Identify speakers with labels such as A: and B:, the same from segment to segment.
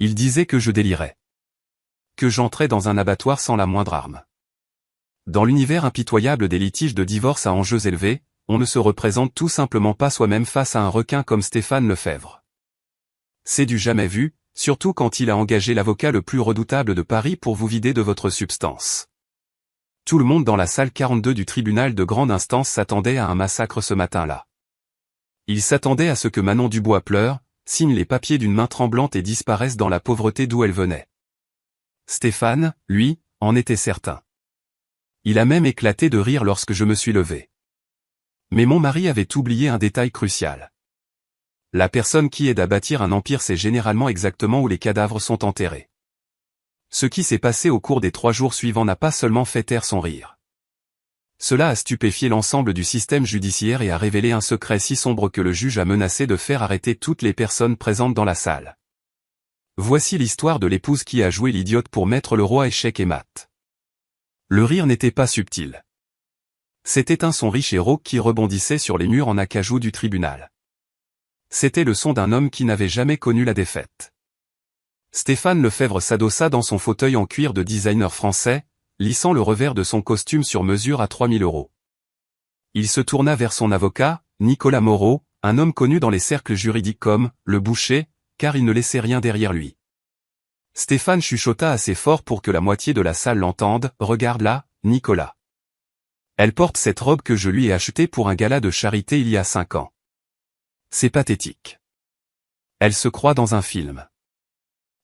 A: Il disait que je délirais. Que j'entrais dans un abattoir sans la moindre arme. Dans l'univers impitoyable des litiges de divorce à enjeux élevés, on ne se représente tout simplement pas soi-même face à un requin comme Stéphane Lefebvre. C'est du jamais vu, surtout quand il a engagé l'avocat le plus redoutable de Paris pour vous vider de votre substance. Tout le monde dans la salle 42 du tribunal de grande instance s'attendait à un massacre ce matin-là. Il s'attendait à ce que Manon Dubois pleure, signe les papiers d'une main tremblante et disparaisse dans la pauvreté d'où elle venait. Stéphane, lui, en était certain. Il a même éclaté de rire lorsque je me suis levé. Mais mon mari avait oublié un détail crucial. La personne qui aide à bâtir un empire sait généralement exactement où les cadavres sont enterrés. Ce qui s'est passé au cours des 3 jours suivants n'a pas seulement fait taire son rire. Cela a stupéfié l'ensemble du système judiciaire et a révélé un secret si sombre que le juge a menacé de faire arrêter toutes les personnes présentes dans la salle. Voici l'histoire de l'épouse qui a joué l'idiote pour mettre le roi échec et mat. Le rire n'était pas subtil. C'était un son riche et rauque qui rebondissait sur les murs en acajou du tribunal. C'était le son d'un homme qui n'avait jamais connu la défaite. Stéphane Lefebvre s'adossa dans son fauteuil en cuir de designer français, lissant le revers de son costume sur mesure à 3 000 €. Il se tourna vers son avocat, Nicolas Moreau, un homme connu dans les cercles juridiques comme « le boucher », car il ne laissait rien derrière lui. Stéphane chuchota assez fort pour que la moitié de la salle l'entende. « Regarde là, Nicolas. Elle porte cette robe que je lui ai achetée pour un gala de charité il y a 5 ans. C'est pathétique. Elle se croit dans un film. »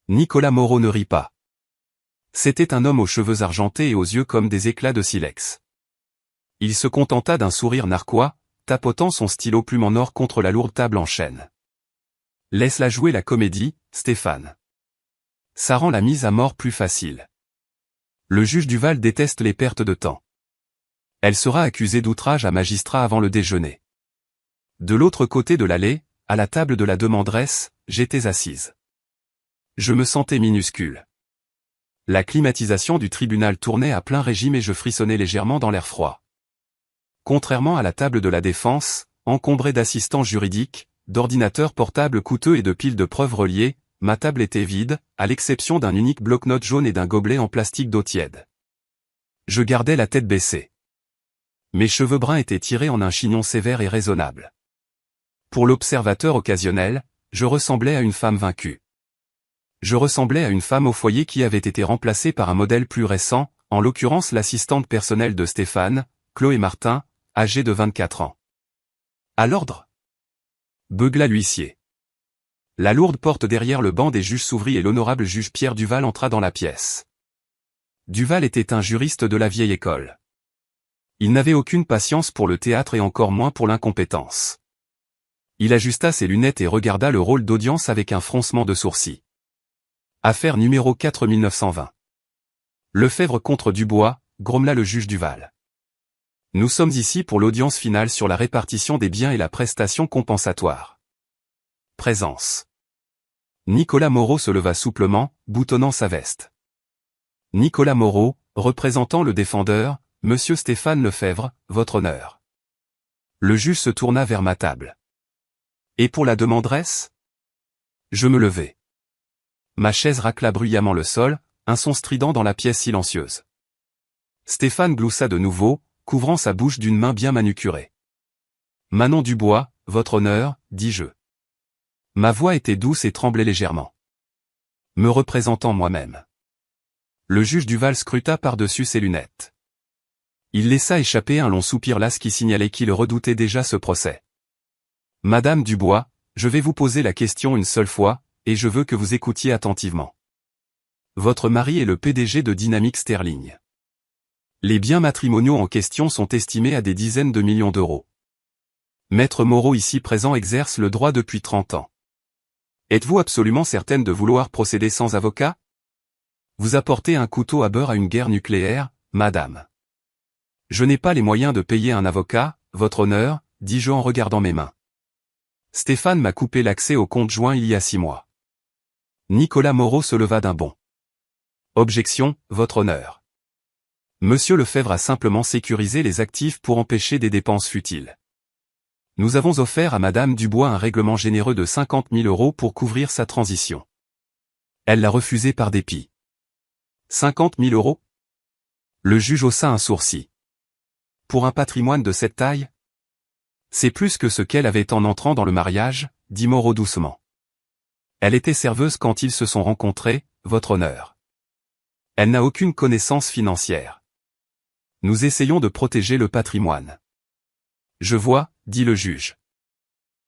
A: Nicolas Moreau ne rit pas. C'était un homme aux cheveux argentés et aux yeux comme des éclats de silex. Il se contenta d'un sourire narquois, tapotant son stylo plume en or contre la lourde table en chêne. « Laisse-la jouer la comédie, Stéphane. Ça rend la mise à mort plus facile. Le juge Duval déteste les pertes de temps. Elle sera accusée d'outrage à magistrat avant le déjeuner. » De l'autre côté de l'allée, à la table de la demanderesse, j'étais assise. Je me sentais minuscule. La climatisation du tribunal tournait à plein régime et je frissonnais légèrement dans l'air froid. Contrairement à la table de la défense, encombrée d'assistants juridiques, d'ordinateurs portables coûteux et de piles de preuves reliées, ma table était vide, à l'exception d'un unique bloc-notes jaune et d'un gobelet en plastique d'eau tiède. Je gardais la tête baissée. Mes cheveux bruns étaient tirés en un chignon sévère et raisonnable. Pour l'observateur occasionnel, je ressemblais à une femme vaincue. Je ressemblais à une femme au foyer qui avait été remplacée par un modèle plus récent, en l'occurrence l'assistante personnelle de Stéphane, Chloé Martin, âgée de 24 ans. « À l'ordre » beugla l'huissier. La lourde porte derrière le banc des juges s'ouvrit et l'honorable juge Pierre Duval entra dans la pièce. Duval était un juriste de la vieille école. Il n'avait aucune patience pour le théâtre et encore moins pour l'incompétence. Il ajusta ses lunettes et regarda le rôle d'audience avec un froncement de sourcils. Affaire numéro 4920. Lefebvre contre Dubois, grommela le juge Duval. Nous sommes ici pour l'audience finale sur la répartition des biens et la prestation compensatoire. Présence. Nicolas Moreau se leva souplement, boutonnant sa veste. Nicolas Moreau, représentant le défendeur, Monsieur Stéphane Lefebvre, votre honneur. Le juge se tourna vers ma table. Et pour la demanderesse ? Je me levai. Ma chaise racla bruyamment le sol, un son strident dans la pièce silencieuse. Stéphane gloussa de nouveau, couvrant sa bouche d'une main bien manucurée. Manon Dubois, votre honneur, dis-je. Ma voix était douce et tremblait légèrement. Me représentant moi-même. Le juge Duval scruta par-dessus ses lunettes. Il laissa échapper un long soupir las qui signalait qu'il redoutait déjà ce procès. Madame Dubois, je vais vous poser la question une seule fois, et je veux que vous écoutiez attentivement. Votre mari est le PDG de Dynamic Sterling. Les biens matrimoniaux en question sont estimés à des dizaines de millions d'euros. Maître Moreau ici présent exerce le droit depuis 30 ans. Êtes-vous absolument certaine de vouloir procéder sans avocat? Vous apportez un couteau à beurre à une guerre nucléaire, madame. Je n'ai pas les moyens de payer un avocat, votre honneur, dis-je en regardant mes mains. Stéphane m'a coupé l'accès au compte joint il y a 6 mois. Nicolas Moreau se leva d'un bond. Objection, votre honneur. Monsieur Lefebvre a simplement sécurisé les actifs pour empêcher des dépenses futiles. Nous avons offert à Madame Dubois un règlement généreux de 50 000 € pour couvrir sa transition. Elle l'a refusé par dépit. 50 000 euros? Le juge haussa un sourcil. Pour un patrimoine de cette taille? C'est plus que ce qu'elle avait en entrant dans le mariage, dit Moreau doucement. Elle était serveuse quand ils se sont rencontrés, votre honneur. Elle n'a aucune connaissance financière. Nous essayons de protéger le patrimoine. Je vois, dit le juge.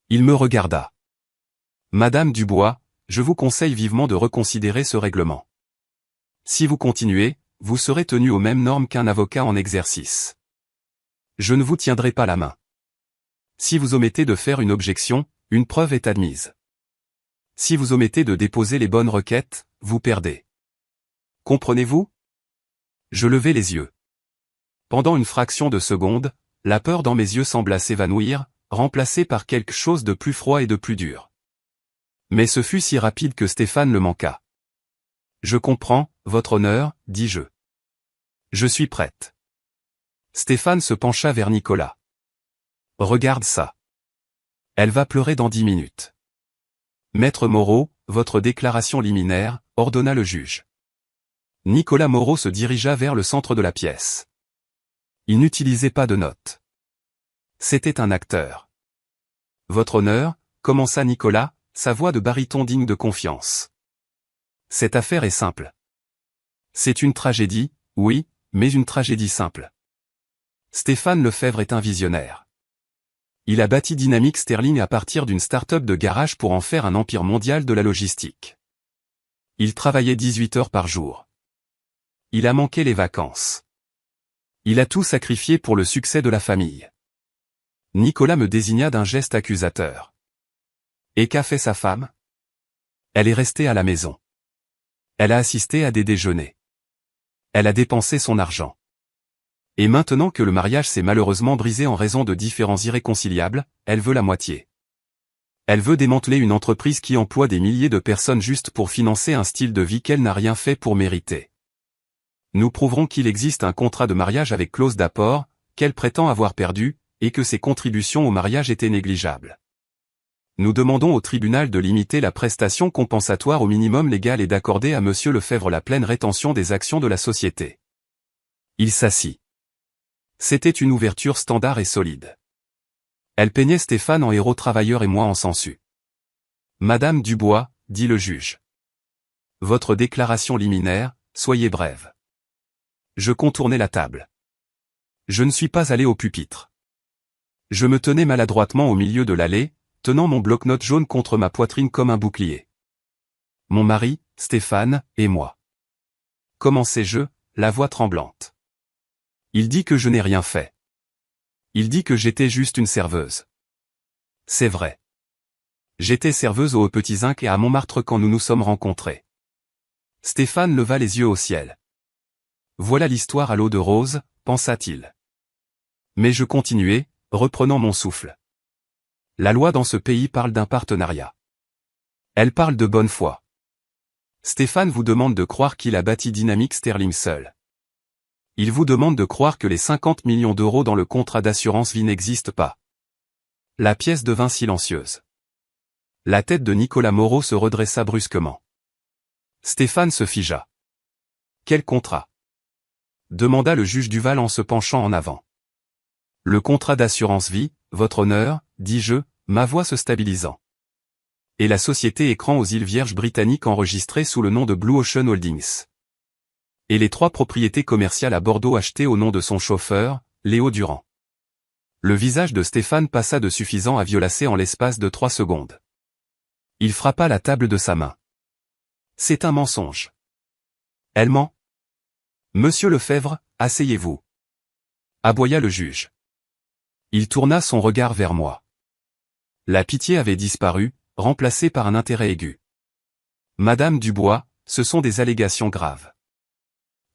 A: Il me regarda. Madame Dubois, je vous conseille vivement de reconsidérer ce règlement. Si vous continuez, vous serez tenu aux mêmes normes qu'un avocat en exercice. Je ne vous tiendrai pas la main. Si vous omettez de faire une objection, une preuve est admise. Si vous omettez de déposer les bonnes requêtes, vous perdez. Comprenez-vous? Je levai les yeux. Pendant une fraction de seconde, la peur dans mes yeux sembla s'évanouir, remplacée par quelque chose de plus froid et de plus dur. Mais ce fut si rapide que Stéphane le manqua. Je comprends, votre honneur, dis-je. Je suis prête. Stéphane se pencha vers Nicolas. Regarde ça. Elle va pleurer dans 10 minutes. Maître Moreau, votre déclaration liminaire, ordonna le juge. Nicolas Moreau se dirigea vers le centre de la pièce. Il n'utilisait pas de notes. C'était un acteur. Votre honneur, commença Nicolas, sa voix de baryton digne de confiance. Cette affaire est simple. C'est une tragédie, oui, mais une tragédie simple. Stéphane Lefebvre est un visionnaire. Il a bâti Dynamic Sterling à partir d'une start-up de garage pour en faire un empire mondial de la logistique. Il travaillait 18 heures par jour. Il a manqué les vacances. Il a tout sacrifié pour le succès de la famille. Nicolas me désigna d'un geste accusateur. Et qu'a fait sa femme? Elle est restée à la maison. Elle a assisté à des déjeuners. Elle a dépensé son argent. Et maintenant que le mariage s'est malheureusement brisé en raison de différends irréconciliables, elle veut la moitié. Elle veut démanteler une entreprise qui emploie des milliers de personnes juste pour financer un style de vie qu'elle n'a rien fait pour mériter. Nous prouverons qu'il existe un contrat de mariage avec clause d'apport, qu'elle prétend avoir perdu, et que ses contributions au mariage étaient négligeables. Nous demandons au tribunal de limiter la prestation compensatoire au minimum légal et d'accorder à Monsieur Lefebvre la pleine rétention des actions de la société. Il s'assit. C'était une ouverture standard et solide. Elle peignait Stéphane en héros travailleur et moi en sensu. Madame Dubois, dit le juge. Votre déclaration liminaire, soyez brève. Je contournai la table. Je ne suis pas allé au pupitre. Je me tenais maladroitement au milieu de l'allée, tenant mon bloc-notes jaune contre ma poitrine comme un bouclier. Mon mari, Stéphane, et moi. Commençai-je, la voix tremblante. Il dit que je n'ai rien fait. Il dit que j'étais juste une serveuse. C'est vrai. J'étais serveuse aux Petits Zinc et à Montmartre quand nous nous sommes rencontrés. Stéphane leva les yeux au ciel. Voilà l'histoire à l'eau de rose, pensa-t-il. Mais je continuai, reprenant mon souffle. La loi dans ce pays parle d'un partenariat. Elle parle de bonne foi. Stéphane vous demande de croire qu'il a bâti Dynamic Sterling seul. Il vous demande de croire que les 50 millions d'euros dans le contrat d'assurance vie n'existent pas. La pièce devint silencieuse. La tête de Nicolas Moreau se redressa brusquement. Stéphane se figea. Quel contrat? Demanda le juge Duval en se penchant en avant. Le contrat d'assurance vie, votre honneur, dis-je, ma voix se stabilisant. Et la société écran aux îles Vierges britanniques enregistrée sous le nom de Blue Ocean Holdings. Et les 3 propriétés commerciales à Bordeaux achetées au nom de son chauffeur, Léo Durand. Le visage de Stéphane passa de suffisant à violacé en l'espace de 3 secondes. Il frappa la table de sa main. C'est un mensonge. Elle ment. Monsieur Lefebvre, asseyez-vous. Aboya le juge. Il tourna son regard vers moi. La pitié avait disparu, remplacée par un intérêt aigu. Madame Dubois, ce sont des allégations graves.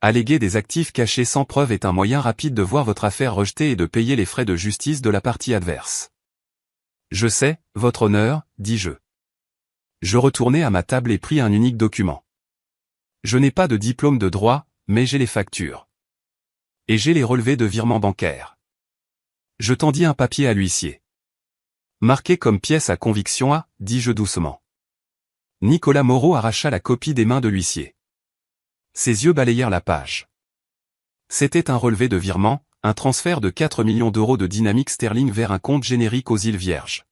A: Alléguer des actifs cachés sans preuve est un moyen rapide de voir votre affaire rejetée et de payer les frais de justice de la partie adverse. Je sais, votre honneur, dis-je. Je retournai à ma table et pris un unique document. Je n'ai pas de diplôme de droit, mais j'ai les factures. Et j'ai les relevés de virements bancaires. Je tendis un papier à l'huissier. Marqué comme pièce à conviction A, dis-je doucement. Nicolas Moreau arracha la copie des mains de l'huissier. Ses yeux balayèrent la page. C'était un relevé de virement, un transfert de 4 millions d'euros de dynamique sterling vers un compte générique aux îles Vierges.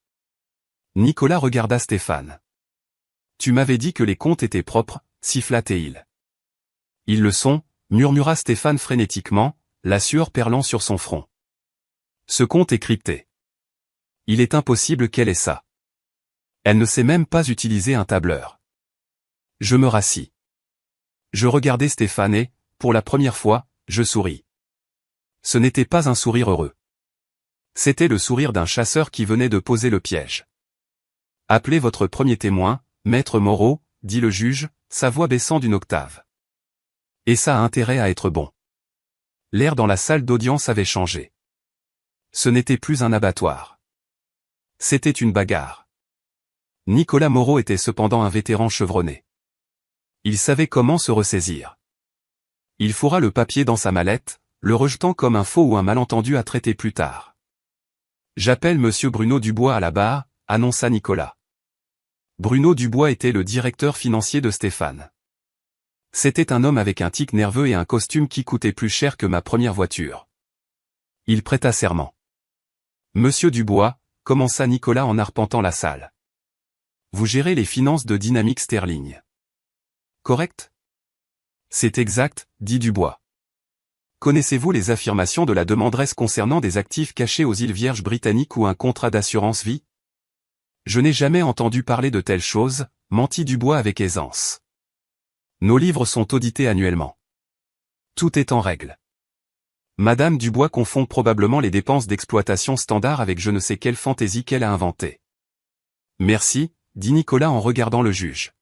A: Nicolas regarda Stéphane. Tu m'avais dit que les comptes étaient propres, siffla-t-il. Ils le sont, murmura Stéphane frénétiquement, la sueur perlant sur son front. Ce compte est crypté. Il est impossible qu'elle ait ça. Elle ne sait même pas utiliser un tableur. Je me rassis. Je regardais Stéphane et, pour la première fois, je souris. Ce n'était pas un sourire heureux. C'était le sourire d'un chasseur qui venait de poser le piège. Appelez votre premier témoin, maître Moreau, dit le juge, sa voix baissant d'une octave. Et ça a intérêt à être bon. L'air dans la salle d'audience avait changé. Ce n'était plus un abattoir. C'était une bagarre. Nicolas Moreau était cependant un vétéran chevronné. Il savait comment se ressaisir. Il fourra le papier dans sa mallette, le rejetant comme un faux ou un malentendu à traiter plus tard. J'appelle monsieur Bruno Dubois à la barre, annonça Nicolas. Bruno Dubois était le directeur financier de Stéphane. C'était un homme avec un tic nerveux et un costume qui coûtait plus cher que ma première voiture. Il prêta serment. Monsieur Dubois, commença Nicolas en arpentant la salle. Vous gérez les finances de Dynamique Sterling. Correct? C'est exact, dit Dubois. Connaissez-vous les affirmations de la demanderesse concernant des actifs cachés aux îles Vierges britanniques ou un contrat d'assurance vie? Je n'ai jamais entendu parler de telles choses, mentit Dubois avec aisance. Nos livres sont audités annuellement. Tout est en règle. Madame Dubois confond probablement les dépenses d'exploitation standard avec je ne sais quelle fantaisie qu'elle a inventée. Merci, dit Nicolas en regardant le juge.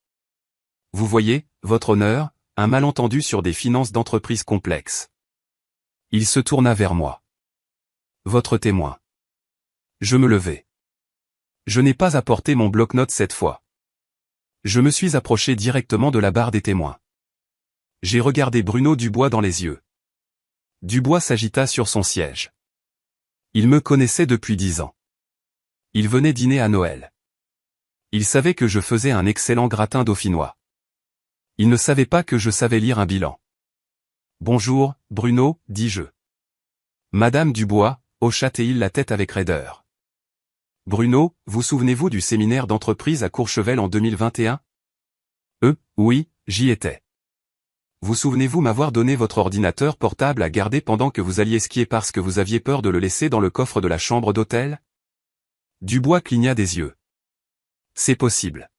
A: Vous voyez, votre honneur, un malentendu sur des finances d'entreprise complexes. Il se tourna vers moi. Votre témoin. Je me levai. Je n'ai pas apporté mon bloc-notes cette fois. Je me suis approché directement de la barre des témoins. J'ai regardé Bruno Dubois dans les yeux. Dubois s'agita sur son siège. Il me connaissait depuis 10 ans. Il venait dîner à Noël. Il savait que je faisais un excellent gratin dauphinois. Il ne savait pas que je savais lire un bilan. Bonjour, Bruno, dis-je. Madame Dubois, hocha-t-il la tête avec raideur. Bruno, vous souvenez-vous du séminaire d'entreprise à Courchevel en 2021? Oui, j'y étais. Vous souvenez-vous m'avoir donné votre ordinateur portable à garder pendant que vous alliez skier parce que vous aviez peur de le laisser dans le coffre de la chambre d'hôtel? Dubois cligna des yeux. C'est possible.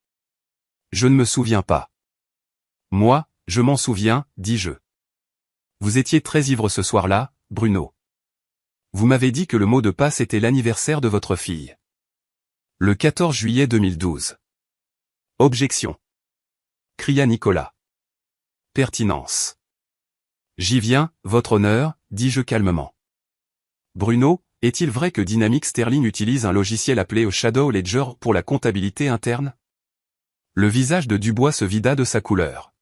A: Je ne me souviens pas. Moi, je m'en souviens, dis-je. Vous étiez très ivre ce soir-là, Bruno. Vous m'avez dit que le mot de passe était l'anniversaire de votre fille. Le 14 juillet 2012. Objection. Cria Nicolas. Pertinence. J'y viens, votre honneur, dis-je calmement. Bruno, est-il vrai que Dynamique Sterling utilise un logiciel appelé Shadow Ledger pour la comptabilité interne? Le visage de Dubois se vida de sa couleur.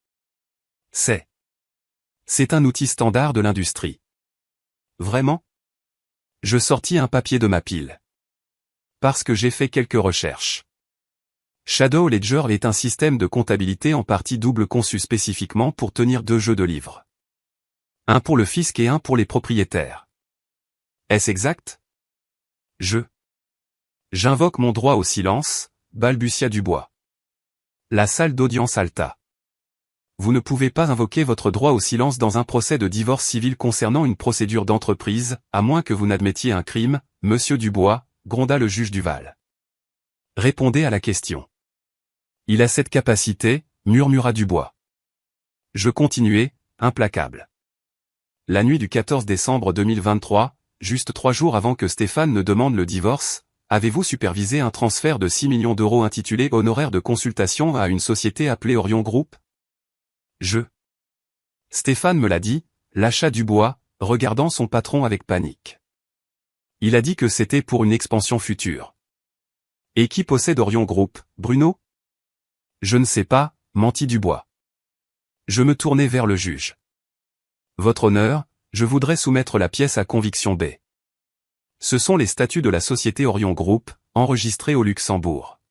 A: C'est un outil standard de l'industrie. Vraiment? Je sortis un papier de ma pile. Parce que j'ai fait quelques recherches. Shadow Ledger est un système de comptabilité en partie double conçu spécifiquement pour tenir 2 jeux de livres. Un pour le fisc et un pour les propriétaires. Est-ce exact? J'invoque mon droit au silence, balbutia Dubois. La salle d'audience halta. Vous ne pouvez pas invoquer votre droit au silence dans un procès de divorce civil concernant une procédure d'entreprise, à moins que vous n'admettiez un crime, monsieur Dubois, gronda le juge Duval. Répondez à la question. Il a cette capacité, murmura Dubois. Je continuai, implacable. La nuit du 14 décembre 2023, juste 3 jours avant que Stéphane ne demande le divorce, avez-vous supervisé un transfert de 6 millions d'euros intitulé honoraires de consultation à une société appelée Orion Group? Stéphane me l'a dit, lâcha Dubois, regardant son patron avec panique. Il a dit que c'était pour une expansion future. Et qui possède Orion Group, Bruno? Je ne sais pas, mentit Dubois. Je me tournai vers le juge. Votre honneur, je voudrais soumettre la pièce à conviction B. Ce sont les statuts de la société Orion Group, enregistrés au Luxembourg.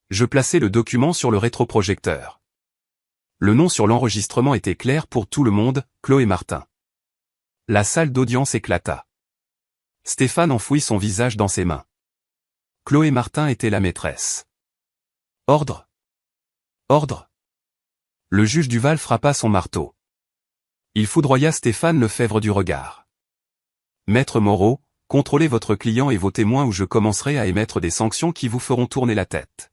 A: Je plaçai le document sur le rétroprojecteur. Le nom sur l'enregistrement était clair pour tout le monde, Chloé Martin. La salle d'audience éclata. Stéphane enfouit son visage dans ses mains. Chloé Martin était la maîtresse. Ordre. Ordre. Le juge Duval frappa son marteau. Il foudroya Stéphane Lefebvre du regard. Maître Moreau, contrôlez votre client et vos témoins ou je commencerai à émettre des sanctions qui vous feront tourner la tête.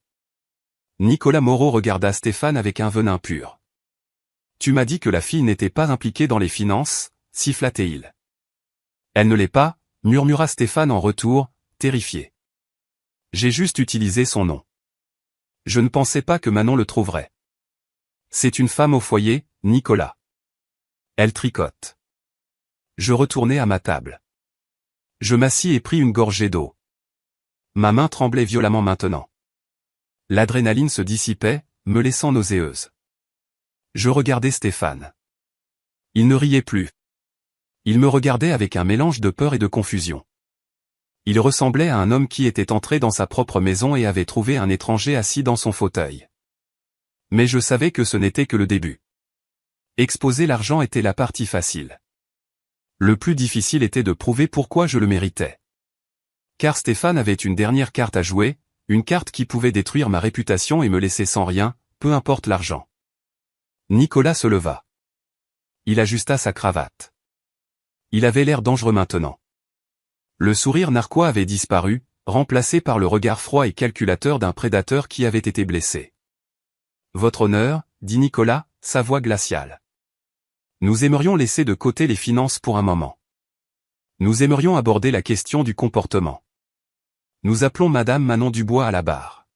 A: Nicolas Moreau regarda Stéphane avec un venin pur. Tu m'as dit que la fille n'était pas impliquée dans les finances, siffla-t-il. Elle ne l'est pas, murmura Stéphane en retour, terrifié. J'ai juste utilisé son nom. Je ne pensais pas que Manon le trouverait. C'est une femme au foyer, Nicolas. Elle tricote. Je retournai à ma table. Je m'assis et pris une gorgée d'eau. Ma main tremblait violemment maintenant. L'adrénaline se dissipait, me laissant nauséeuse. Je regardais Stéphane. Il ne riait plus. Il me regardait avec un mélange de peur et de confusion. Il ressemblait à un homme qui était entré dans sa propre maison et avait trouvé un étranger assis dans son fauteuil. Mais je savais que ce n'était que le début. Exposer l'argent était la partie facile. Le plus difficile était de prouver pourquoi je le méritais. Car Stéphane avait une dernière carte à jouer, une carte qui pouvait détruire ma réputation et me laisser sans rien, peu importe l'argent. Nicolas se leva. Il ajusta sa cravate. Il avait l'air dangereux maintenant. Le sourire narquois avait disparu, remplacé par le regard froid et calculateur d'un prédateur qui avait été blessé. Votre honneur, dit Nicolas, sa voix glaciale. Nous aimerions laisser de côté les finances pour un moment. Nous aimerions aborder la question du comportement. Nous appelons Madame Manon Dubois à la barre.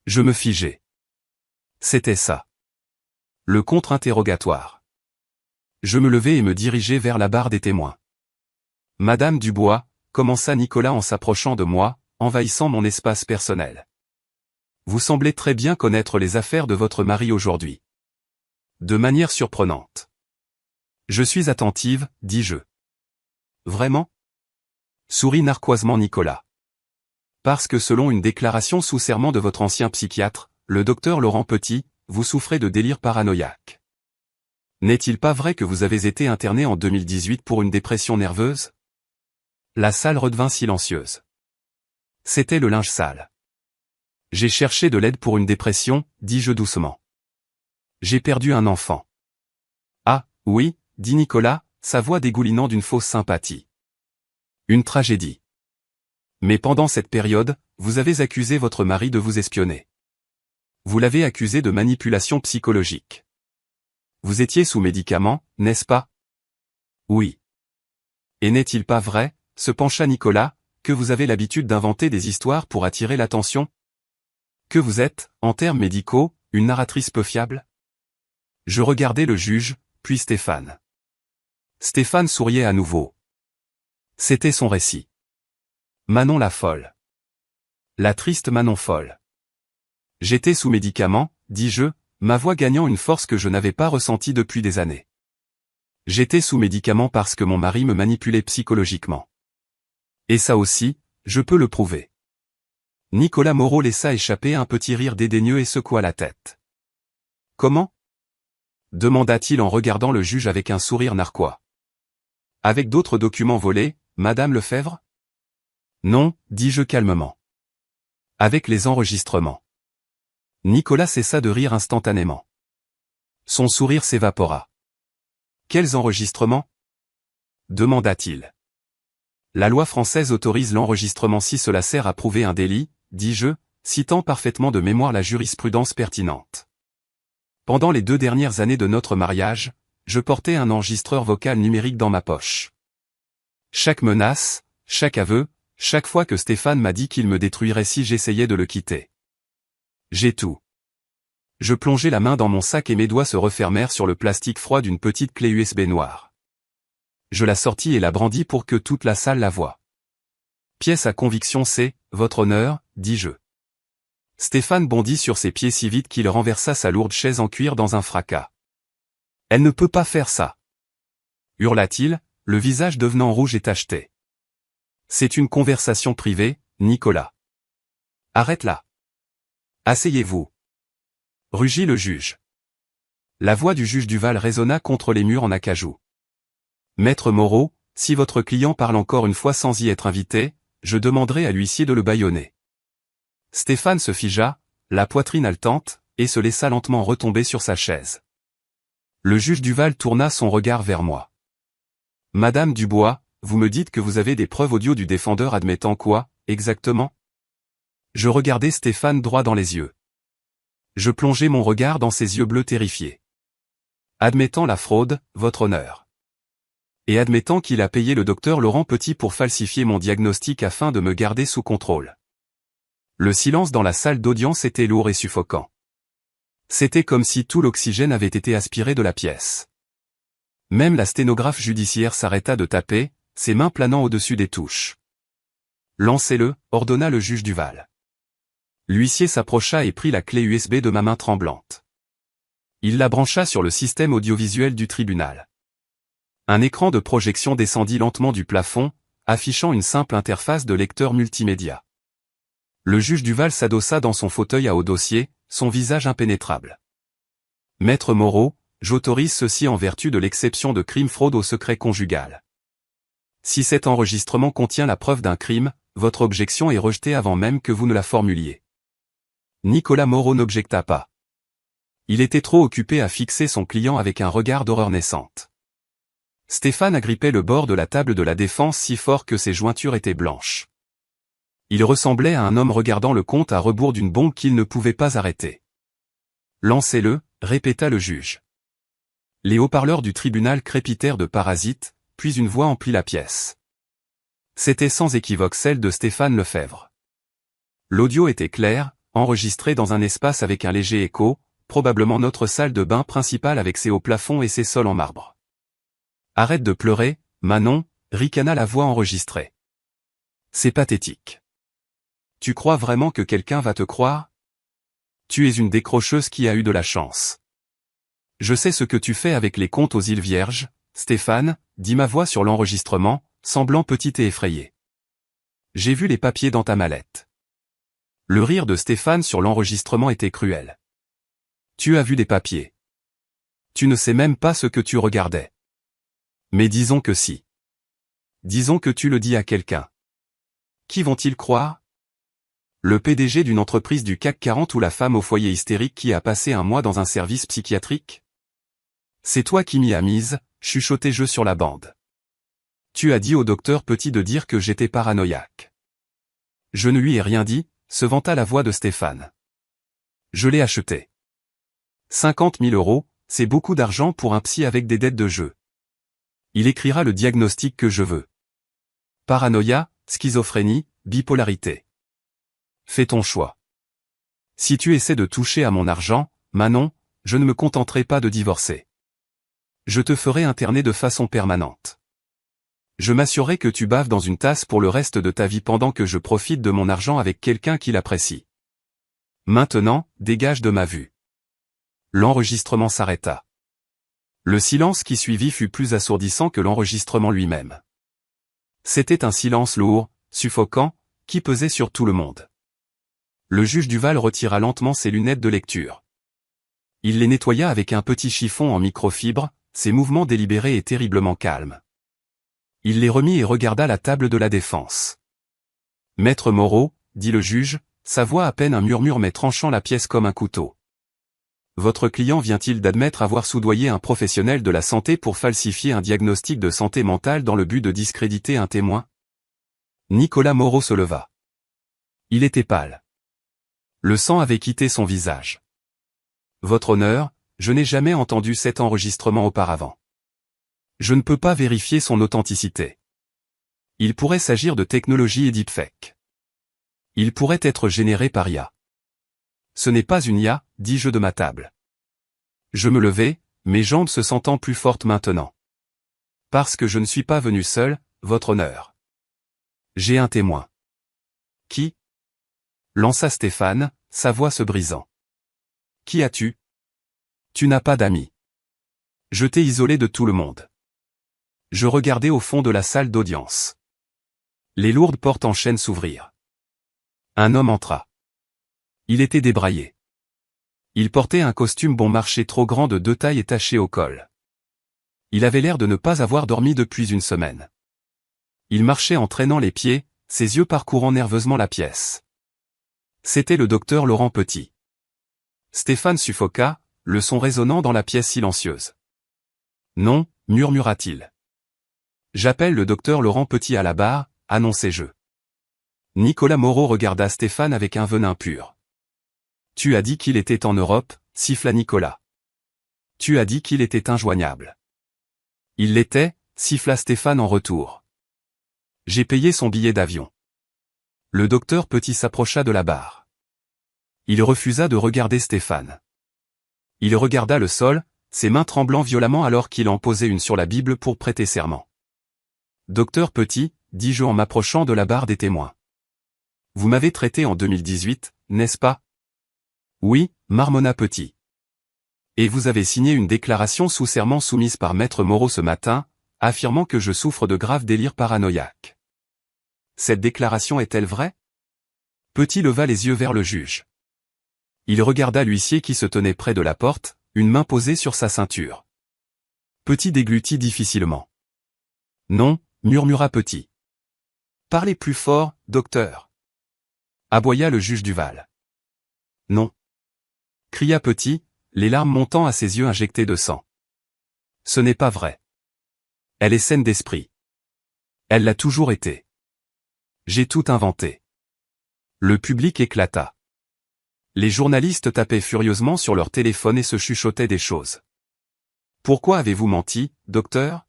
A: Je me figeai. C'était ça. Le contre-interrogatoire. Je me levai et me dirigeai vers la barre des témoins. Madame Dubois, commença Nicolas en s'approchant de moi, envahissant mon espace personnel. Vous semblez très bien connaître les affaires de votre mari aujourd'hui. De manière surprenante. Je suis attentive, dis-je. Vraiment? Sourit narquoisement Nicolas. Parce que selon une déclaration sous serment de votre ancien psychiatre, le docteur Laurent Petit, vous souffrez de délire paranoïaque. N'est-il pas vrai que vous avez été interné en 2018 pour une dépression nerveuse? La salle redevint silencieuse. C'était le linge sale. J'ai cherché de l'aide pour une dépression, dis-je doucement. J'ai perdu un enfant. Ah, oui, dit Nicolas, sa voix dégoulinant d'une fausse sympathie. Une tragédie. Mais pendant cette période, vous avez accusé votre mari de vous espionner. Vous l'avez accusé de manipulation psychologique. Vous étiez sous médicaments, n'est-ce pas? Oui. Et n'est-il pas vrai, se pencha Nicolas, que vous avez l'habitude d'inventer des histoires pour attirer l'attention? Que vous êtes, en termes médicaux, une narratrice peu fiable? Je regardai le juge, puis Stéphane. Stéphane souriait à nouveau. C'était son récit. Manon la folle. La triste Manon folle. J'étais sous médicaments, dis-je, ma voix gagnant une force que je n'avais pas ressentie depuis des années. J'étais sous médicaments parce que mon mari me manipulait psychologiquement. Et ça aussi, je peux le prouver. Nicolas Moreau laissa échapper un petit rire dédaigneux et secoua la tête. Comment? Demanda-t-il en regardant le juge avec un sourire narquois. Avec d'autres documents volés, Madame Lefebvre? Non, dis-je calmement. Avec les enregistrements. Nicolas cessa de rire instantanément. Son sourire s'évapora. Quels enregistrements? Demanda-t-il. La loi française autorise l'enregistrement si cela sert à prouver un délit, dis-je, citant parfaitement de mémoire la jurisprudence pertinente. Pendant les 2 dernières années de notre mariage, je portais un enregistreur vocal numérique dans ma poche. Chaque menace, chaque aveu, chaque fois que Stéphane m'a dit qu'il me détruirait si j'essayais de le quitter. J'ai tout. Je plongeai la main dans mon sac et mes doigts se refermèrent sur le plastique froid d'une petite clé USB noire. Je la sortis et la brandis pour que toute la salle la voie. Pièce à conviction c'est, votre honneur, dis-je. Stéphane bondit sur ses pieds si vite qu'il renversa sa lourde chaise en cuir dans un fracas. Elle ne peut pas faire ça. Hurla-t-il, le visage devenant rouge et tacheté. C'est une conversation privée, Nicolas. Arrête-la. Asseyez-vous. Rugit le juge. La voix du juge Duval résonna contre les murs en acajou. Maître Moreau, si votre client parle encore une fois sans y être invité, je demanderai à l'huissier de le bâillonner. Stéphane se figea, la poitrine haletante, et se laissa lentement retomber sur sa chaise. Le juge Duval tourna son regard vers moi. Madame Dubois, vous me dites que vous avez des preuves audio du défendeur admettant quoi, exactement? Je regardai Stéphane droit dans les yeux. Je plongeai mon regard dans ses yeux bleus terrifiés. Admettant la fraude, votre honneur. Et admettant qu'il a payé le docteur Laurent Petit pour falsifier mon diagnostic afin de me garder sous contrôle. Le silence dans la salle d'audience était lourd et suffocant. C'était comme si tout l'oxygène avait été aspiré de la pièce. Même la sténographe judiciaire s'arrêta de taper, ses mains planant au-dessus des touches. Lancez-le, ordonna le juge Duval. L'huissier s'approcha et prit la clé USB de ma main tremblante. Il la brancha sur le système audiovisuel du tribunal. Un écran de projection descendit lentement du plafond, affichant une simple interface de lecteur multimédia. Le juge Duval s'adossa dans son fauteuil à haut dossier, son visage impénétrable. Maître Moreau, j'autorise ceci en vertu de l'exception de crime fraude au secret conjugal. Si cet enregistrement contient la preuve d'un crime, votre objection est rejetée avant même que vous ne la formuliez. Nicolas Moreau n'objecta pas. Il était trop occupé à fixer son client avec un regard d'horreur naissante. Stéphane agrippait le bord de la table de la défense si fort que ses jointures étaient blanches. Il ressemblait à un homme regardant le compte à rebours d'une bombe qu'il ne pouvait pas arrêter. Lancez-le, répéta le juge. Les haut-parleurs du tribunal crépitèrent de parasites, puis une voix emplit la pièce. C'était sans équivoque celle de Stéphane Lefebvre. L'audio était clair, enregistré dans un espace avec un léger écho, probablement notre salle de bain principale avec ses hauts plafonds et ses sols en marbre. Arrête de pleurer, Manon, ricana la voix enregistrée. C'est pathétique. Tu crois vraiment que quelqu'un va te croire? Tu es une décrocheuse qui a eu de la chance. Je sais ce que tu fais avec les comptes aux îles Vierges, Stéphane, dit ma voix sur l'enregistrement, semblant petite et effrayée. J'ai vu les papiers dans ta mallette. Le rire de Stéphane sur l'enregistrement était cruel. Tu as vu des papiers. Tu ne sais même pas ce que tu regardais. Mais disons que si. Disons que tu le dis à quelqu'un. Qui vont-ils croire? Le PDG d'une entreprise du CAC 40 ou la femme au foyer hystérique qui a passé un mois dans un service psychiatrique? C'est toi qui m'y as mise, chuchotai-je sur la bande. Tu as dit au docteur Petit de dire que j'étais paranoïaque. Je ne lui ai rien dit, se vanta la voix de Stéphane. Je l'ai acheté. 50 000 €, c'est beaucoup d'argent pour un psy avec des dettes de jeu. Il écrira le diagnostic que je veux. Paranoïa, schizophrénie, bipolarité. Fais ton choix. Si tu essaies de toucher à mon argent, Manon, je ne me contenterai pas de divorcer. Je te ferai interner de façon permanente. Je m'assurerai que tu baves dans une tasse pour le reste de ta vie pendant que je profite de mon argent avec quelqu'un qui l'apprécie. Maintenant, dégage de ma vue. L'enregistrement s'arrêta. Le silence qui suivit fut plus assourdissant que l'enregistrement lui-même. C'était un silence lourd, suffocant, qui pesait sur tout le monde. Le juge Duval retira lentement ses lunettes de lecture. Il les nettoya avec un petit chiffon en microfibre, ses mouvements délibérés et terriblement calmes. Il les remit et regarda la table de la défense. Maître Moreau, dit le juge, sa voix à peine un murmure mais tranchant la pièce comme un couteau. Votre client vient-il d'admettre avoir soudoyé un professionnel de la santé pour falsifier un diagnostic de santé mentale dans le but de discréditer un témoin? Nicolas Moreau se leva. Il était pâle. Le sang avait quitté son visage. Votre honneur, je n'ai jamais entendu cet enregistrement auparavant. Je ne peux pas vérifier son authenticité. Il pourrait s'agir de technologie et deepfake. Il pourrait être généré par IA. Ce n'est pas une IA, dis-je de ma table. Je me levai, mes jambes se sentant plus fortes maintenant. Parce que je ne suis pas venu seul, votre honneur. J'ai un témoin. Qui? Lança Stéphane, sa voix se brisant. Qui as-tu? Tu n'as pas d'amis. Je t'ai isolé de tout le monde. Je regardai au fond de la salle d'audience. Les lourdes portes en chêne s'ouvrirent. Un homme entra. Il était débraillé. Il portait un costume bon marché trop grand de 2 tailles et taché au col. Il avait l'air de ne pas avoir dormi depuis une semaine. Il marchait en traînant les pieds, ses yeux parcourant nerveusement la pièce. C'était le docteur Laurent Petit. Stéphane suffoqua, le son résonnant dans la pièce silencieuse. « Non », murmura-t-il. « J'appelle le docteur Laurent Petit à la barre », annonçai-je. Nicolas Moreau regarda Stéphane avec un venin pur. « Tu as dit qu'il était en Europe », siffla Nicolas. « Tu as dit qu'il était injoignable. » « Il l'était », siffla Stéphane en retour. « J'ai payé son billet d'avion. » Le docteur Petit s'approcha de la barre. Il refusa de regarder Stéphane. Il regarda le sol, ses mains tremblant violemment alors qu'il en posait une sur la Bible pour prêter serment. « Docteur Petit », dis-je en m'approchant de la barre des témoins. « Vous m'avez traité en 2018, n'est-ce pas ? » « Oui », marmonna Petit. « Et vous avez signé une déclaration sous serment soumise par Maître Moreau ce matin, affirmant que je souffre de graves délires paranoïaques. Cette déclaration est-elle vraie ? » Petit leva les yeux vers le juge. Il regarda l'huissier qui se tenait près de la porte, une main posée sur sa ceinture. Petit déglutit difficilement. « Non », murmura Petit. « Parlez plus fort, docteur. » aboya le juge Duval. « Non. » cria Petit, les larmes montant à ses yeux injectés de sang. « Ce n'est pas vrai. Elle est saine d'esprit. Elle l'a toujours été. J'ai tout inventé. » Le public éclata. Les journalistes tapaient furieusement sur leur téléphone et se chuchotaient des choses. « Pourquoi avez-vous menti, docteur ? »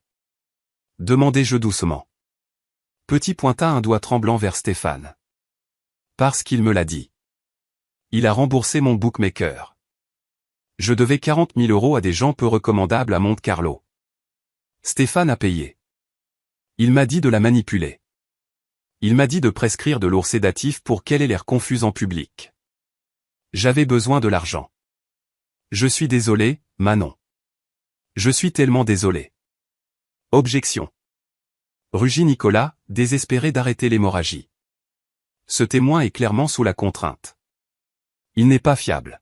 A: demandai-je doucement. Petit pointa un doigt tremblant vers Stéphane. « Parce qu'il me l'a dit. Il a remboursé mon bookmaker. Je devais 40 000 € à des gens peu recommandables à Monte-Carlo. Stéphane a payé. Il m'a dit de la manipuler. Il m'a dit de prescrire de lourds sédatifs pour qu'elle ait l'air confuse en public. J'avais besoin de l'argent. Je suis désolé, Manon. Je suis tellement désolé. » Objection. Rugit Nicolas, désespéré d'arrêter l'hémorragie. Ce témoin est clairement sous la contrainte. Il n'est pas fiable.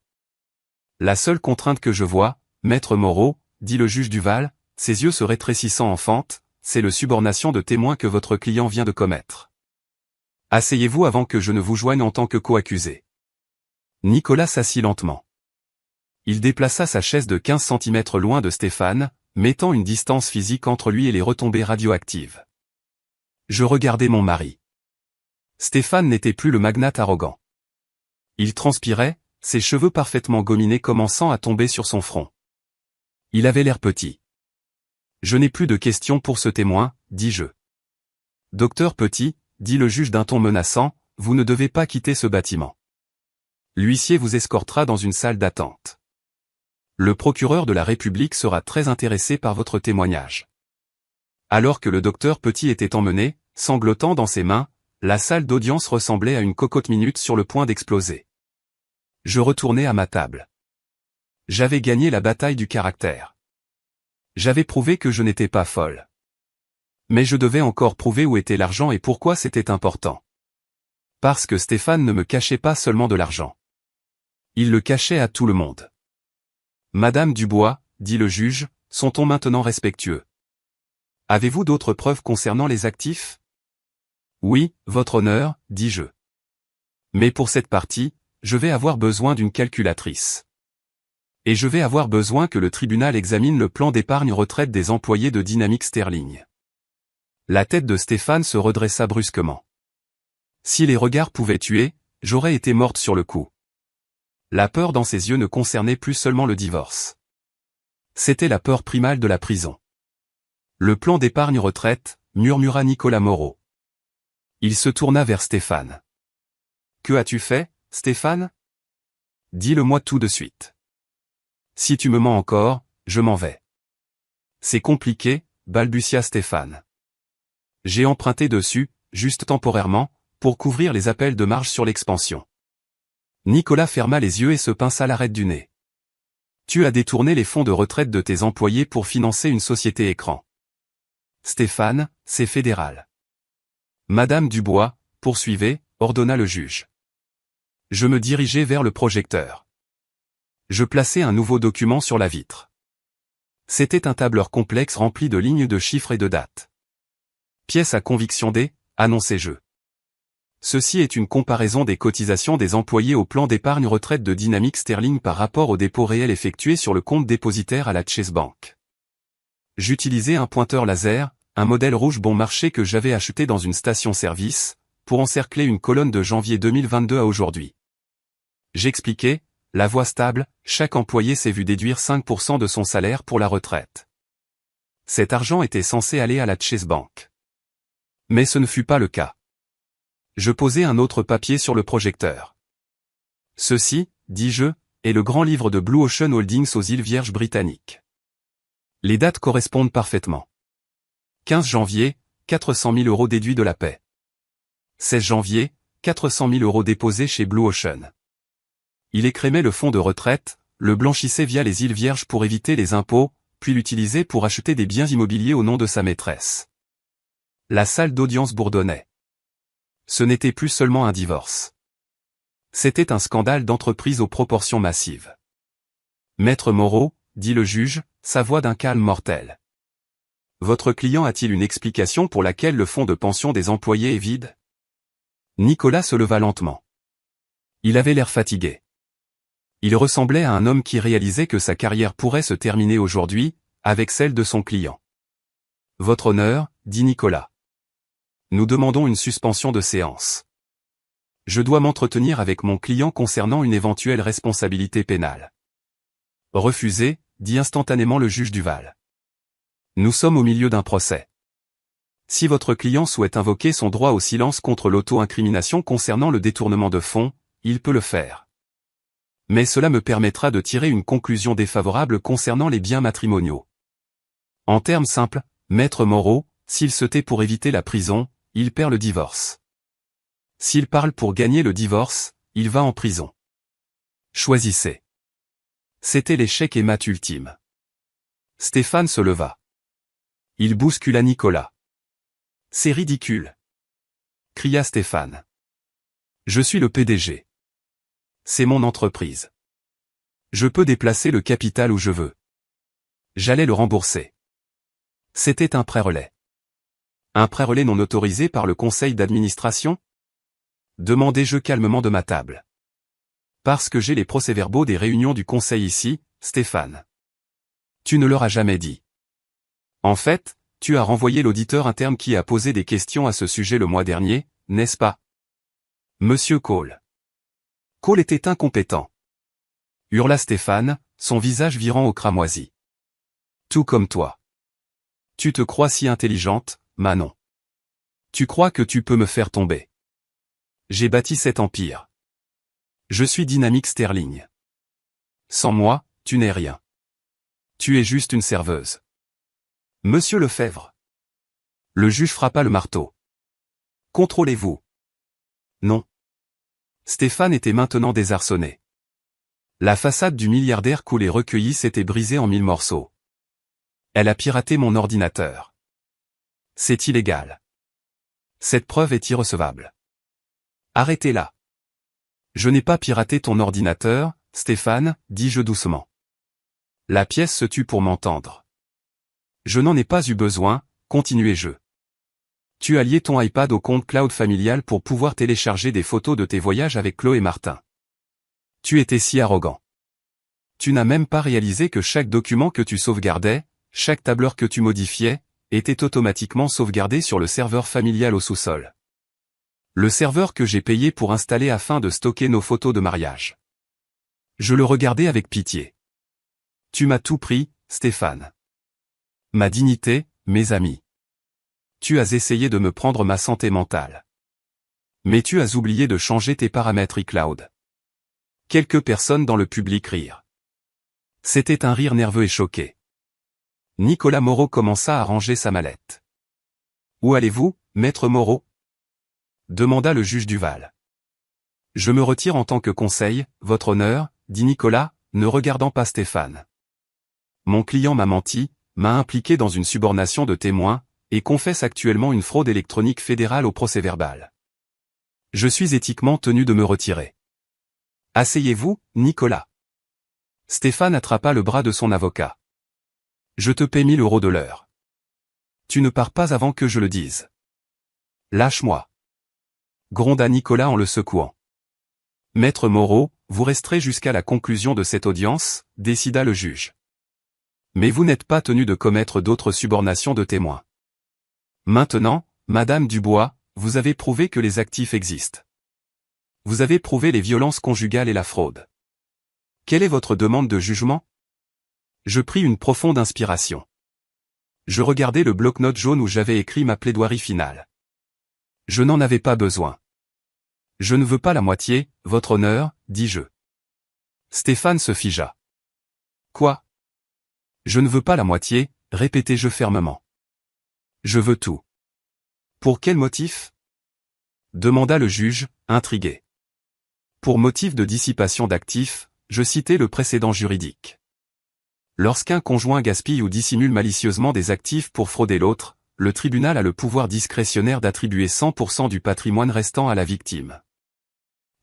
A: La seule contrainte que je vois, Maître Moreau, dit le juge Duval, ses yeux se rétrécissant en fente, c'est le subornation de témoin que votre client vient de commettre. Asseyez-vous avant que je ne vous joigne en tant que co-accusé. Nicolas s'assit lentement. Il déplaça sa chaise de 15 cm loin de Stéphane, mettant une distance physique entre lui et les retombées radioactives. Je regardais mon mari. Stéphane n'était plus le magnate arrogant. Il transpirait, ses cheveux parfaitement gominés commençant à tomber sur son front. Il avait l'air petit. « Je n'ai plus de questions pour ce témoin, dis-je. »« Docteur Petit, » dit le juge d'un ton menaçant, « vous ne devez pas quitter ce bâtiment. L'huissier vous escortera dans une salle d'attente. Le procureur de la République sera très intéressé par votre témoignage. » Alors que le docteur Petit était emmené, sanglotant dans ses mains, la salle d'audience ressemblait à une cocotte minute sur le point d'exploser. Je retournai à ma table. J'avais gagné la bataille du caractère. J'avais prouvé que je n'étais pas folle. Mais je devais encore prouver où était l'argent et pourquoi c'était important. Parce que Stéphane ne me cachait pas seulement de l'argent. Il le cachait à tout le monde. « Madame Dubois, » dit le juge, son ton maintenant respectueux. « Avez-vous d'autres preuves concernant les actifs ? » « Oui, votre honneur, dis-je. Mais pour cette partie, je vais avoir besoin d'une calculatrice. Et je vais avoir besoin que le tribunal examine le plan d'épargne retraite des employés de Dynamic Sterling. » La tête de Stéphane se redressa brusquement. Si les regards pouvaient tuer, j'aurais été morte sur le coup. La peur dans ses yeux ne concernait plus seulement le divorce. C'était la peur primale de la prison. « Le plan d'épargne retraite », murmura Nicolas Moreau. Il se tourna vers Stéphane. « Que as-tu fait, Stéphane ? Dis-le-moi tout de suite. Si tu me mens encore, je m'en vais. » « C'est compliqué, » balbutia Stéphane. « J'ai emprunté dessus, juste temporairement, pour couvrir les appels de marge sur l'expansion. » Nicolas ferma les yeux et se pinça l'arête du nez. « Tu as détourné les fonds de retraite de tes employés pour financer une société écran. » Stéphane, c'est fédéral. « Madame Dubois, poursuivez, » ordonna le juge. Je me dirigeai vers le projecteur. Je plaçai un nouveau document sur la vitre. C'était un tableur complexe rempli de lignes de chiffres et de dates. Pièce à conviction D, annonçai-je. Ceci est une comparaison des cotisations des employés au plan d'épargne retraite de Dynamic Sterling par rapport au dépôt réel effectué sur le compte dépositaire à la Chase Bank. J'utilisais un pointeur laser, un modèle rouge bon marché que j'avais acheté dans une station-service, pour encercler une colonne de janvier 2022 à aujourd'hui. J'expliquais, la voie stable, chaque employé s'est vu déduire 5% de son salaire pour la retraite. Cet argent était censé aller à la Chase Bank. Mais ce ne fut pas le cas. Je posai un autre papier sur le projecteur. Ceci, dis-je, est le grand livre de Blue Ocean Holdings aux îles Vierges britanniques. Les dates correspondent parfaitement. 15 janvier, 400 000 € déduits de la paie. 16 janvier, 400 000 € déposés chez Blue Ocean. Il écrémait le fonds de retraite, le blanchissait via les îles Vierges pour éviter les impôts, puis l'utilisait pour acheter des biens immobiliers au nom de sa maîtresse. La salle d'audience bourdonnait. Ce n'était plus seulement un divorce. C'était un scandale d'entreprise aux proportions massives. Maître Moreau, dit le juge, sa voix d'un calme mortel. Votre client a-t-il une explication pour laquelle le fonds de pension des employés est vide? Nicolas se leva lentement. Il avait l'air fatigué. Il ressemblait à un homme qui réalisait que sa carrière pourrait se terminer aujourd'hui, avec celle de son client. Votre honneur, dit Nicolas. Nous demandons une suspension de séance. Je dois m'entretenir avec mon client concernant une éventuelle responsabilité pénale. Refusé, dit instantanément le juge Duval. Nous sommes au milieu d'un procès. Si votre client souhaite invoquer son droit au silence contre l'auto-incrimination concernant le détournement de fonds, il peut le faire. Mais cela me permettra de tirer une conclusion défavorable concernant les biens matrimoniaux. En termes simples, Maître Moreau, s'il se tait pour éviter la prison, il perd le divorce. S'il parle pour gagner le divorce, il va en prison. Choisissez. C'était l'échec et mat ultime. Stéphane se leva. Il bouscula Nicolas. C'est ridicule, cria Stéphane. Je suis le PDG. C'est mon entreprise. Je peux déplacer le capital où je veux. J'allais le rembourser. C'était un prêt-relais. Un prêt-relais non autorisé par le conseil d'administration? Demandai-je calmement de ma table. Parce que j'ai les procès-verbaux des réunions du conseil ici, Stéphane. Tu ne leur as jamais dit. En fait, tu as renvoyé l'auditeur interne qui a posé des questions à ce sujet le mois dernier, n'est-ce pas? Monsieur Cole. Cole était incompétent. Hurla Stéphane, son visage virant au cramoisi. Tout comme toi. Tu te crois si intelligente, Manon. Tu crois que tu peux me faire tomber. J'ai bâti cet empire. Je suis Dynamic Sterling. Sans moi, tu n'es rien. Tu es juste une serveuse. Monsieur Lefebvre. Le juge frappa le marteau. Contrôlez-vous. Non. Stéphane était maintenant désarçonné. La façade du milliardaire coulé recueilli s'était brisée en 1000 morceaux. Elle a piraté mon ordinateur. C'est illégal. Cette preuve est irrecevable. Arrêtez-la. Je n'ai pas piraté ton ordinateur, Stéphane, dis-je doucement. La pièce se tut pour m'entendre. Je n'en ai pas eu besoin, continuai-je. Tu as lié ton iPad au compte cloud familial pour pouvoir télécharger des photos de tes voyages avec Chloé Martin. Tu étais si arrogant. Tu n'as même pas réalisé que chaque document que tu sauvegardais, chaque tableur que tu modifiais, était automatiquement sauvegardé sur le serveur familial au sous-sol. Le serveur que j'ai payé pour installer afin de stocker nos photos de mariage. Je le regardais avec pitié. Tu m'as tout pris, Stéphane. Ma dignité, mes amis. Tu as essayé de me prendre ma santé mentale. Mais tu as oublié de changer tes paramètres iCloud. Quelques personnes dans le public rirent. C'était un rire nerveux et choqué. Nicolas Moreau commença à ranger sa mallette. Où allez-vous, Maître Moreau? Demanda le juge Duval. Je me retire en tant que conseil, votre honneur, dit Nicolas, ne regardant pas Stéphane. Mon client m'a menti, m'a impliqué dans une subornation de témoins, et confesse actuellement une fraude électronique fédérale au procès-verbal. Je suis éthiquement tenu de me retirer. Asseyez-vous, Nicolas. Stéphane attrapa le bras de son avocat. Je te paie 1000 € de l'heure. Tu ne pars pas avant que je le dise. Lâche-moi. Gronda Nicolas en le secouant. Maître Moreau, vous resterez jusqu'à la conclusion de cette audience, décida le juge. Mais vous n'êtes pas tenu de commettre d'autres subornations de témoins. Maintenant, Madame Dubois, vous avez prouvé que les actifs existent. Vous avez prouvé les violences conjugales et la fraude. Quelle est votre demande de jugement? Je pris une profonde inspiration. Je regardai le bloc-notes jaune où j'avais écrit ma plaidoirie finale. Je n'en avais pas besoin. Je ne veux pas la moitié, votre honneur, dis-je. Stéphane se figea. Quoi? Je ne veux pas la moitié, répétai-je fermement. Je veux tout. Pour quel motif? Demanda le juge, intrigué. Pour motif de dissipation d'actifs, je citais le précédent juridique. Lorsqu'un conjoint gaspille ou dissimule malicieusement des actifs pour frauder l'autre, le tribunal a le pouvoir discrétionnaire d'attribuer 100% du patrimoine restant à la victime.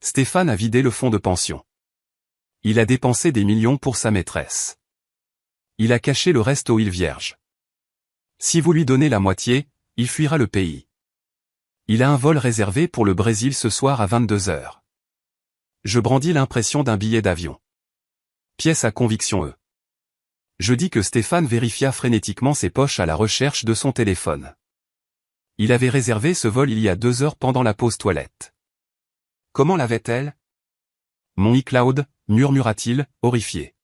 A: Stéphane a vidé le fonds de pension. Il a dépensé des millions pour sa maîtresse. Il a caché le reste aux îles Vierges. Si vous lui donnez la moitié, il fuira le pays. Il a un vol réservé pour le Brésil ce soir à 22 h. Je brandis l'impression d'un billet d'avion. Pièce à conviction E. Je dis que Stéphane vérifia frénétiquement ses poches à la recherche de son téléphone. Il avait réservé ce vol il y a 2 heures pendant la pause toilette. Comment l'avait-elle? Mon iCloud, murmura-t-il, horrifié.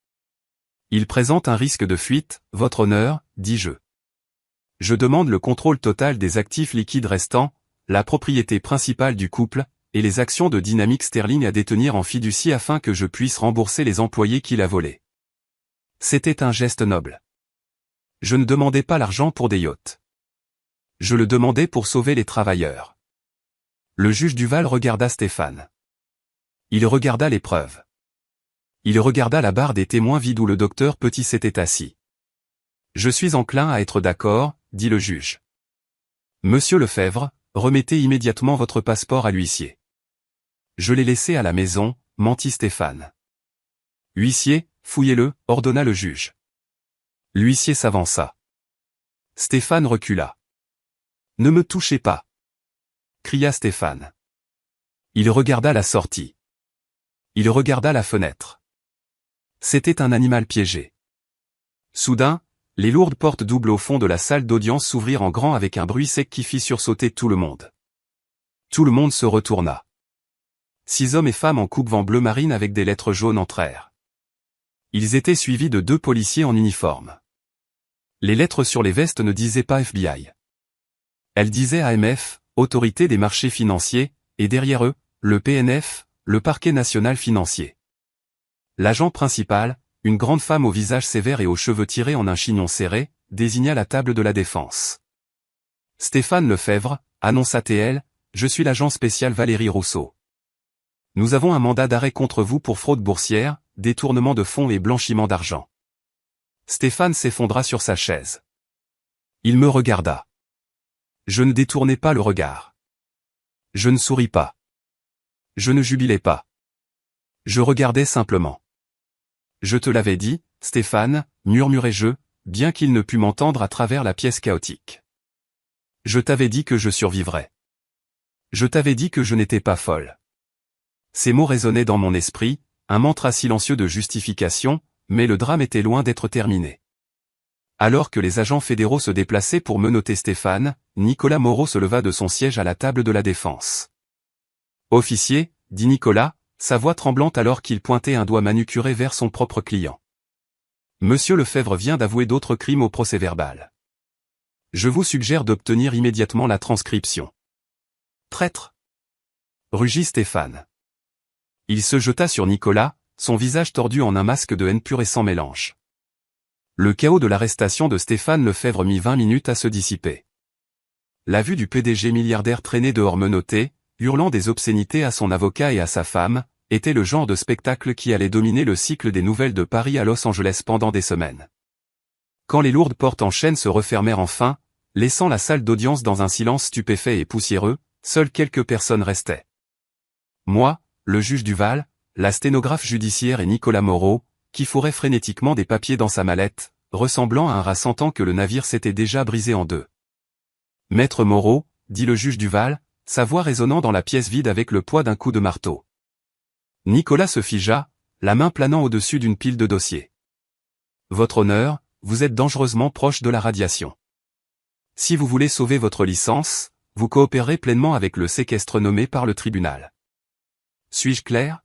A: Il présente un risque de fuite, votre honneur, dis-je. Je demande le contrôle total des actifs liquides restants, la propriété principale du couple, et les actions de Dynamic Sterling à détenir en fiducie afin que je puisse rembourser les employés qu'il a volés. C'était un geste noble. Je ne demandais pas l'argent pour des yachts. Je le demandais pour sauver les travailleurs. Le juge Duval regarda Stéphane. Il regarda les preuves. Il regarda la barre des témoins vide où le docteur Petit s'était assis. Je suis enclin à être d'accord, dit le juge. Monsieur Lefebvre, remettez immédiatement votre passeport à l'huissier. Je l'ai laissé à la maison, mentit Stéphane. Huissier, fouillez-le, ordonna le juge. L'huissier s'avança. Stéphane recula. Ne me touchez pas, cria Stéphane. Il regarda la sortie. Il regarda la fenêtre. C'était un animal piégé. Soudain, les lourdes portes doubles au fond de la salle d'audience s'ouvrirent en grand avec un bruit sec qui fit sursauter tout le monde. Tout le monde se retourna. 6 hommes et femmes en coupe-vent bleu marine avec des lettres jaunes entrèrent. Ils étaient suivis de 2 policiers en uniforme. Les lettres sur les vestes ne disaient pas FBI. Elles disaient AMF, Autorité des marchés financiers, et derrière eux, le PNF, le Parquet national financier. L'agent principal, une grande femme au visage sévère et aux cheveux tirés en un chignon serré, désigna la table de la défense. Stéphane Lefebvre, annonça-t-elle, je suis l'agent spécial Valérie Rousseau. Nous avons un mandat d'arrêt contre vous pour fraude boursière, détournement de fonds et blanchiment d'argent. Stéphane s'effondra sur sa chaise. Il me regarda. Je ne détournai pas le regard. Je ne souris pas. Je ne jubilais pas. Je regardais simplement. Je te l'avais dit, Stéphane, murmurai-je, bien qu'il ne pût m'entendre à travers la pièce chaotique. Je t'avais dit que je survivrais. Je t'avais dit que je n'étais pas folle. Ces mots résonnaient dans mon esprit, un mantra silencieux de justification, mais le drame était loin d'être terminé. Alors que les agents fédéraux se déplaçaient pour menotter Stéphane, Nicolas Moreau se leva de son siège à la table de la défense. Officier, dit Nicolas, sa voix tremblante alors qu'il pointait un doigt manucuré vers son propre client. Monsieur Lefebvre vient d'avouer d'autres crimes au procès-verbal. Je vous suggère d'obtenir immédiatement la transcription. Traître! Rugit Stéphane. Il se jeta sur Nicolas, son visage tordu en un masque de haine pure et sans mélange. Le chaos de l'arrestation de Stéphane Lefebvre mit 20 minutes à se dissiper. La vue du PDG milliardaire traîné dehors menotté, hurlant des obscénités à son avocat et à sa femme, était le genre de spectacle qui allait dominer le cycle des nouvelles de Paris à Los Angeles pendant des semaines. Quand les lourdes portes en chaîne se refermèrent enfin, laissant la salle d'audience dans un silence stupéfait et poussiéreux, seules quelques personnes restaient. Moi, le juge Duval, la sténographe judiciaire et Nicolas Moreau, qui fourrait frénétiquement des papiers dans sa mallette, ressemblant à un rat sentant que le navire s'était déjà brisé en deux. « Maître Moreau, dit le juge Duval, sa voix résonnant dans la pièce vide avec le poids d'un coup de marteau. Nicolas se figea, la main planant au-dessus d'une pile de dossiers. « Votre honneur, vous êtes dangereusement proche de la radiation. Si vous voulez sauver votre licence, vous coopérerez pleinement avec le séquestre nommé par le tribunal. Suis-je clair ?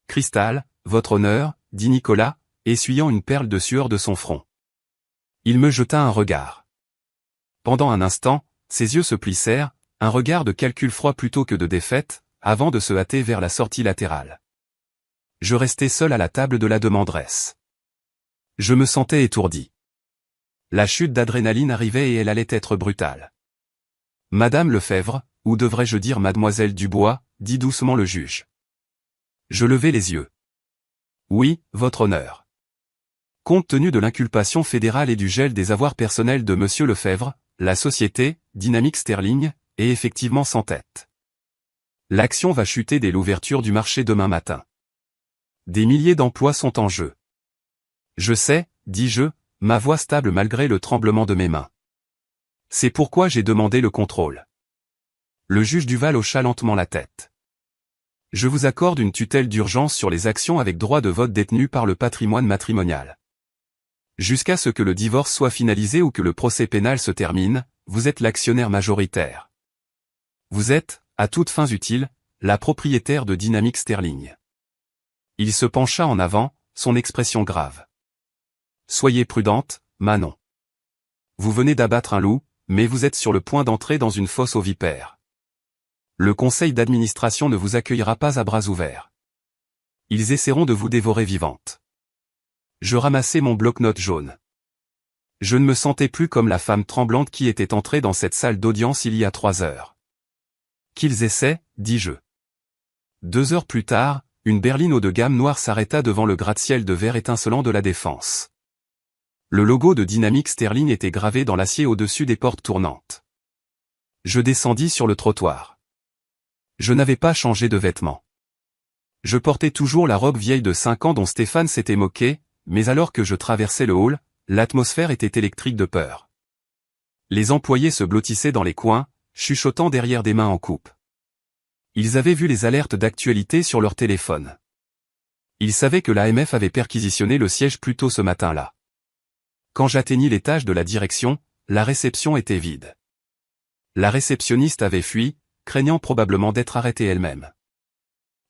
A: Cristal, votre honneur, dit Nicolas, essuyant une perle de sueur de son front. Il me jeta un regard. Pendant un instant, ses yeux se plissèrent, un regard de calcul froid plutôt que de défaite, avant de se hâter vers la sortie latérale. Je restai seul à la table de la demanderesse. Je me sentais étourdi. La chute d'adrénaline arrivait et elle allait être brutale. « Madame Lefebvre, ou devrais-je dire mademoiselle Dubois, dit doucement le juge. » Je levai les yeux. « Oui, votre honneur. » Compte tenu de l'inculpation fédérale et du gel des avoirs personnels de monsieur Lefebvre, la société, Dynamique Sterling, est effectivement sans tête. L'action va chuter dès l'ouverture du marché demain matin. Des milliers d'emplois sont en jeu. Je sais, dis-je, ma voix stable malgré le tremblement de mes mains. C'est pourquoi j'ai demandé le contrôle. Le juge Duval hocha lentement la tête. Je vous accorde une tutelle d'urgence sur les actions avec droit de vote détenues par le patrimoine matrimonial. Jusqu'à ce que le divorce soit finalisé ou que le procès pénal se termine, vous êtes l'actionnaire majoritaire. Vous êtes, à toutes fins utiles, la propriétaire de Dynamique Sterling. Il se pencha en avant, son expression grave. Soyez prudente, Manon. Vous venez d'abattre un loup, mais vous êtes sur le point d'entrer dans une fosse aux vipères. Le conseil d'administration ne vous accueillera pas à bras ouverts. Ils essaieront de vous dévorer vivante. Je ramassai mon bloc-notes jaune. Je ne me sentais plus comme la femme tremblante qui était entrée dans cette salle d'audience il y a 3 heures. Qu'ils essaient, dis-je. 2 heures plus tard, une berline haut de gamme noire s'arrêta devant le gratte-ciel de verre étincelant de la Défense. Le logo de Dynamique Sterling était gravé dans l'acier au-dessus des portes tournantes. Je descendis sur le trottoir. Je n'avais pas changé de vêtements. Je portais toujours la robe vieille de 5 ans dont Stéphane s'était moqué, mais alors que je traversais le hall, l'atmosphère était électrique de peur. Les employés se blottissaient dans les coins, chuchotant derrière des mains en coupe. Ils avaient vu les alertes d'actualité sur leur téléphone. Ils savaient que l'AMF avait perquisitionné le siège plus tôt ce matin-là. Quand j'atteignis l'étage de la direction, la réception était vide. La réceptionniste avait fui, craignant probablement d'être arrêtée elle-même.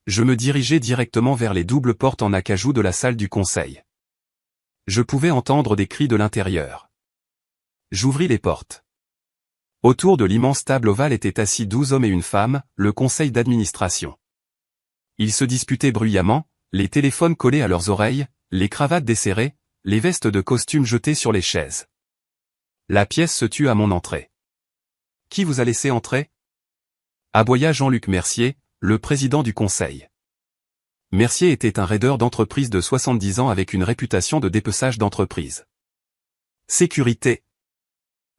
A: Je me dirigeai directement vers les doubles portes en acajou de la salle du conseil. Je pouvais entendre des cris de l'intérieur. J'ouvris les portes. Autour de l'immense table ovale étaient assis 12 hommes et une femme, le conseil d'administration. Ils se disputaient bruyamment, les téléphones collés à leurs oreilles, les cravates desserrées, les vestes de costume jetées sur les chaises. La pièce se tut à mon entrée. « Qui vous a laissé entrer ?» aboya Jean-Luc Mercier, le président du conseil. Mercier était un raideur d'entreprise de 70 ans avec une réputation de dépeçage d'entreprise. « Sécurité.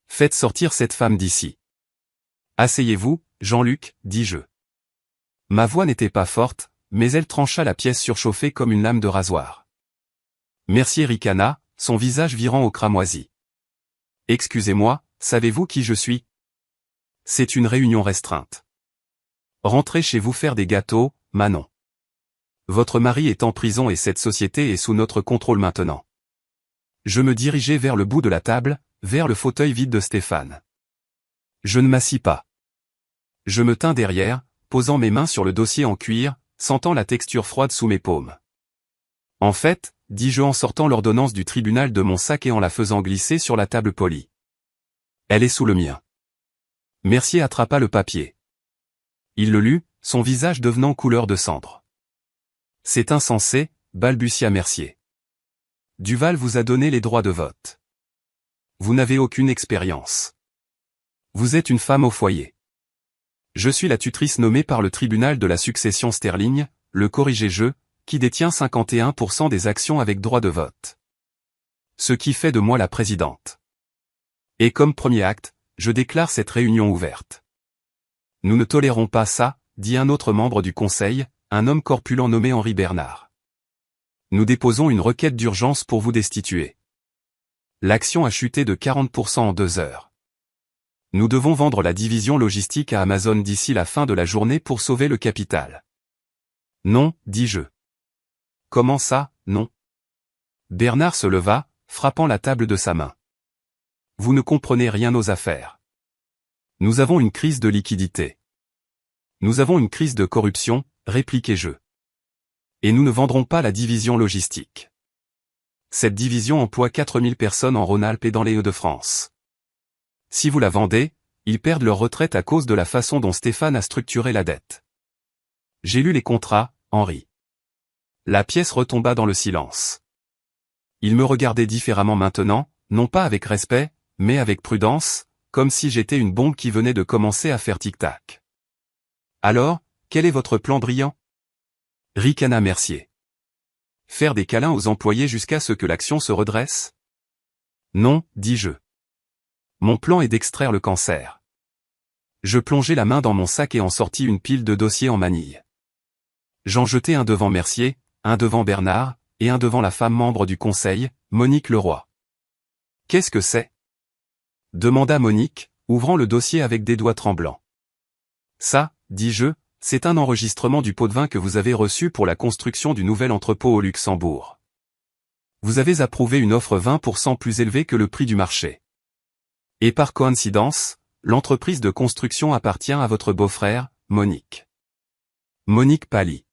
A: Faites sortir cette femme d'ici. »« Asseyez-vous, Jean-Luc, dis-je. » Ma voix n'était pas forte, mais elle trancha la pièce surchauffée comme une lame de rasoir. Mercier ricana, son visage virant au cramoisi. « Excusez-moi, savez-vous qui je suis ? C'est une réunion restreinte. Rentrez chez vous faire des gâteaux, Manon. Votre mari est en prison et cette société est sous notre contrôle maintenant. » Je me dirigeai vers le bout de la table, vers le fauteuil vide de Stéphane. Je ne m'assis pas. Je me tins derrière, posant mes mains sur le dossier en cuir, sentant la texture froide sous mes paumes. En fait, dis-je en sortant l'ordonnance du tribunal de mon sac et en la faisant glisser sur la table polie. Elle est sous le mien. Mercier attrapa le papier. Il le lut, son visage devenant couleur de cendre. C'est insensé, balbutia Mercier. Duval vous a donné les droits de vote. Vous n'avez aucune expérience. Vous êtes une femme au foyer. Je suis la tutrice nommée par le tribunal de la succession Sterling, le corrigé-jeu, qui détient 51% des actions avec droit de vote. Ce qui fait de moi la présidente. Et comme premier acte, je déclare cette réunion ouverte. Nous ne tolérons pas ça, dit un autre membre du conseil, un homme corpulent nommé Henri Bernard. Nous déposons une requête d'urgence pour vous destituer. L'action a chuté de 40% en 2 heures. Nous devons vendre la division logistique à Amazon d'ici la fin de la journée pour sauver le capital. Non, dis-je. Comment ça, non? Bernard se leva, frappant la table de sa main. Vous ne comprenez rien aux affaires. Nous avons une crise de liquidité. Nous avons une crise de corruption, répliquai-je. Et nous ne vendrons pas la division logistique. Cette division emploie 4000 personnes en Rhône-Alpes et dans les Hauts-de-France. Si vous la vendez, ils perdent leur retraite à cause de la façon dont Stéphane a structuré la dette. J'ai lu les contrats, Henri. La pièce retomba dans le silence. Il me regardait différemment maintenant, non pas avec respect, mais avec prudence, comme si j'étais une bombe qui venait de commencer à faire tic-tac. Alors, quel est votre plan brillant? Ricana Mercier. Faire des câlins aux employés jusqu'à ce que l'action se redresse? Non, dis-je. Mon plan est d'extraire le cancer. Je plongeai la main dans mon sac et en sortis une pile de dossiers en manille. J'en jetai un devant Mercier, un devant Bernard, et un devant la femme membre du conseil, Monique Leroy. Qu'est-ce que c'est? Demanda Monique, ouvrant le dossier avec des doigts tremblants. Ça, dis-je, c'est un enregistrement du pot de vin que vous avez reçu pour la construction du nouvel entrepôt au Luxembourg. Vous avez approuvé une offre 20% plus élevée que le prix du marché. Et par coïncidence, l'entreprise de construction appartient à votre beau-frère, Monique. Monique pâlit.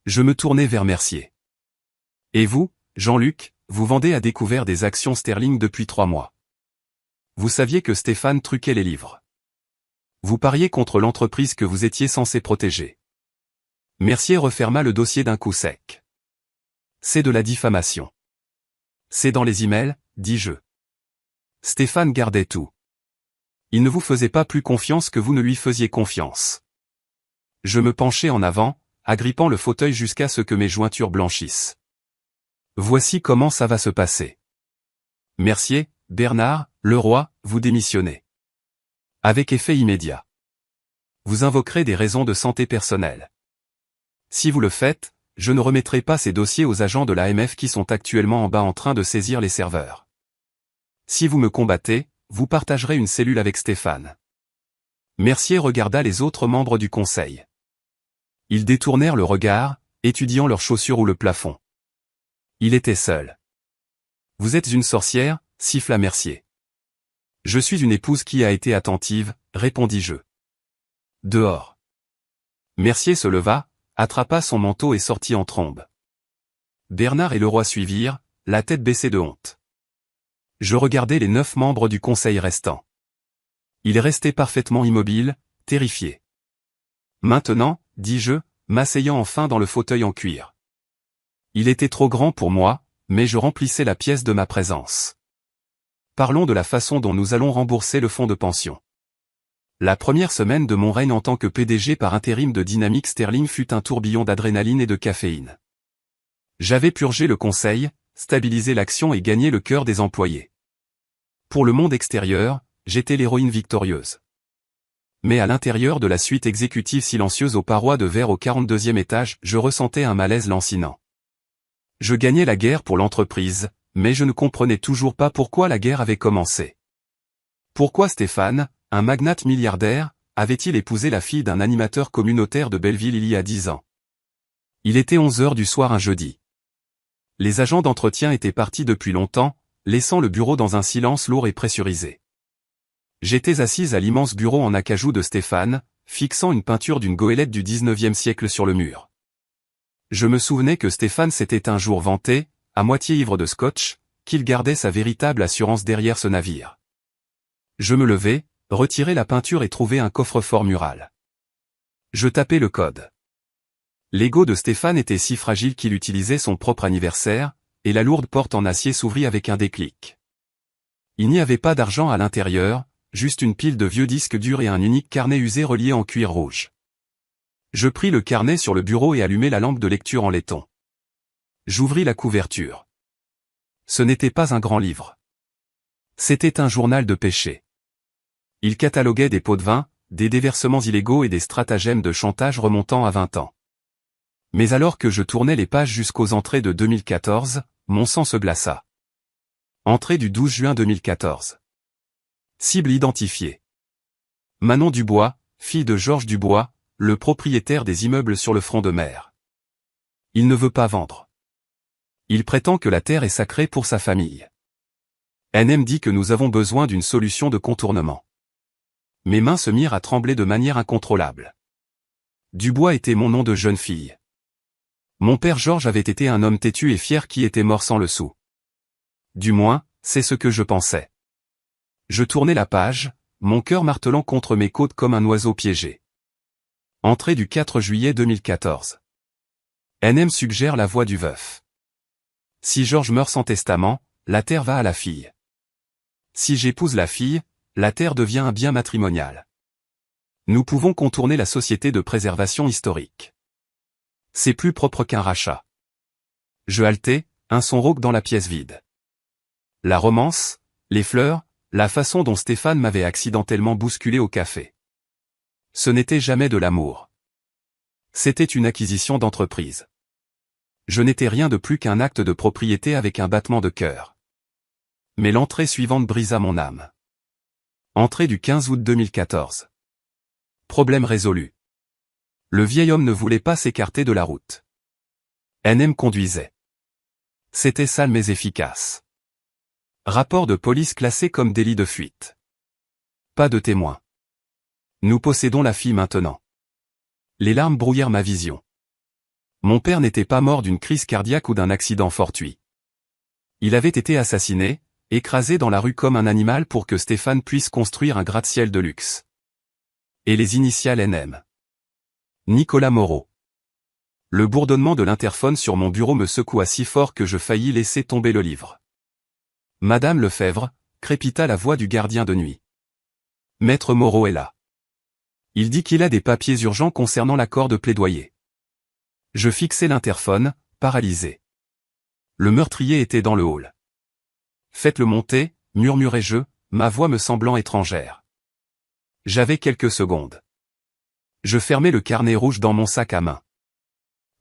A: Je me tournai vers Mercier. Et vous, Jean-Luc, vous vendez à découvert des actions sterling depuis 3 mois. Vous saviez que Stéphane truquait les livres. Vous pariez contre l'entreprise que vous étiez censé protéger. Mercier referma le dossier d'un coup sec. C'est de la diffamation. C'est dans les emails, dis-je. Stéphane gardait tout. Il ne vous faisait pas plus confiance que vous ne lui faisiez confiance. Je me penchai en avant, agrippant le fauteuil jusqu'à ce que mes jointures blanchissent. Voici comment ça va se passer. Mercier, Bernard, Leroy, vous démissionnez. Avec effet immédiat. Vous invoquerez des raisons de santé personnelle. Si vous le faites, je ne remettrai pas ces dossiers aux agents de l'AMF qui sont actuellement en bas en train de saisir les serveurs. Si vous me combattez, vous partagerez une cellule avec Stéphane. Mercier regarda les autres membres du conseil. Ils détournèrent le regard, étudiant leurs chaussures ou le plafond. Il était seul. Vous êtes une sorcière, siffla Mercier. Je suis une épouse qui a été attentive, répondis-je. Dehors. Mercier se leva, attrapa son manteau et sortit en trombe. Bernard et Leroy suivirent, la tête baissée de honte. Je regardai les 9 membres du conseil restants. Ils restaient parfaitement immobiles, terrifiés. Maintenant, dis-je, m'asseyant enfin dans le fauteuil en cuir. Il était trop grand pour moi, mais je remplissais la pièce de ma présence. Parlons de la façon dont nous allons rembourser le fonds de pension. La première semaine de mon règne en tant que PDG par intérim de Dynamic Sterling fut un tourbillon d'adrénaline et de caféine. J'avais purgé le conseil, stabilisé l'action et gagné le cœur des employés. Pour le monde extérieur, j'étais l'héroïne victorieuse. Mais à l'intérieur de la suite exécutive silencieuse aux parois de verre au 42e étage, je ressentais un malaise lancinant. Je gagnais la guerre pour l'entreprise, mais je ne comprenais toujours pas pourquoi la guerre avait commencé. Pourquoi Stéphane, un magnate milliardaire, avait-il épousé la fille d'un animateur communautaire de Belleville il y a 10 ans? Il était 11 heures du soir un jeudi. Les agents d'entretien étaient partis depuis longtemps, laissant le bureau dans un silence lourd et pressurisé. J'étais assise à l'immense bureau en acajou de Stéphane, fixant une peinture d'une goélette du 19e siècle sur le mur. Je me souvenais que Stéphane s'était un jour vanté, à moitié ivre de scotch, qu'il gardait sa véritable assurance derrière ce navire. Je me levai, retirai la peinture et trouvai un coffre-fort mural. Je tapai le code. L'ego de Stéphane était si fragile qu'il utilisait son propre anniversaire, et la lourde porte en acier s'ouvrit avec un déclic. Il n'y avait pas d'argent à l'intérieur, juste une pile de vieux disques durs et un unique carnet usé relié en cuir rouge. Je pris le carnet sur le bureau et allumai la lampe de lecture en laiton. J'ouvris la couverture. Ce n'était pas un grand livre. C'était un journal de péché. Il cataloguait des pots de vin, des déversements illégaux et des stratagèmes de chantage remontant à 20 ans. Mais alors que je tournais les pages jusqu'aux entrées de 2014, mon sang se glaça. Entrée du 12 juin 2014. Cible identifiée. Manon Dubois, fille de Georges Dubois, le propriétaire des immeubles sur le front de mer. Il ne veut pas vendre. Il prétend que la terre est sacrée pour sa famille. NM dit que nous avons besoin d'une solution de contournement. Mes mains se mirent à trembler de manière incontrôlable. Dubois était mon nom de jeune fille. Mon père Georges avait été un homme têtu et fier qui était mort sans le sou. Du moins, c'est ce que je pensais. Je tournais la page, mon cœur martelant contre mes côtes comme un oiseau piégé. Entrée du 4 juillet 2014. NM suggère la voie du veuf. Si Georges meurt sans testament, la terre va à la fille. Si j'épouse la fille, la terre devient un bien matrimonial. Nous pouvons contourner la société de préservation historique. C'est plus propre qu'un rachat. Je haletais, un son rauque dans la pièce vide. La romance, les fleurs, la façon dont Stéphane m'avait accidentellement bousculé au café. Ce n'était jamais de l'amour. C'était une acquisition d'entreprise. Je n'étais rien de plus qu'un acte de propriété avec un battement de cœur. Mais l'entrée suivante brisa mon âme. Entrée du 15 août 2014. Problème résolu. Le vieil homme ne voulait pas s'écarter de la route. NM conduisait. C'était sale mais efficace. Rapport de police classé comme délit de fuite. Pas de témoin. Nous possédons la fille maintenant. Les larmes brouillèrent ma vision. Mon père n'était pas mort d'une crise cardiaque ou d'un accident fortuit. Il avait été assassiné, écrasé dans la rue comme un animal pour que Stéphane puisse construire un gratte-ciel de luxe. Et les initiales NM. Nicolas Moreau. Le bourdonnement de l'interphone sur mon bureau me secoua si fort que je faillis laisser tomber le livre. Madame Lefebvre, crépita la voix du gardien de nuit. Maître Moreau est là. Il dit qu'il a des papiers urgents concernant l'accord de plaidoyer. Je fixai l'interphone, paralysé. Le meurtrier était dans le hall. Faites-le monter, murmurai-je, ma voix me semblant étrangère. J'avais quelques secondes. Je fermai le carnet rouge dans mon sac à main.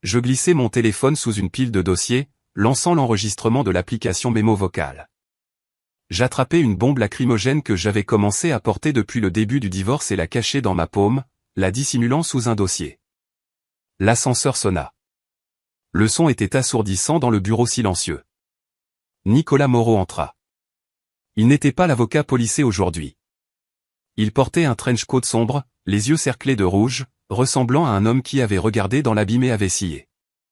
A: Je glissai mon téléphone sous une pile de dossiers, lançant l'enregistrement de l'application mémo vocale. J'attrapai une bombe lacrymogène que j'avais commencé à porter depuis le début du divorce et la cachai dans ma paume, la dissimulant sous un dossier. L'ascenseur sonna. Le son était assourdissant dans le bureau silencieux. Nicolas Moreau entra. Il n'était pas l'avocat policé aujourd'hui. Il portait un trench coat sombre, les yeux cerclés de rouge, ressemblant à un homme qui avait regardé dans l'abîmé à vessier.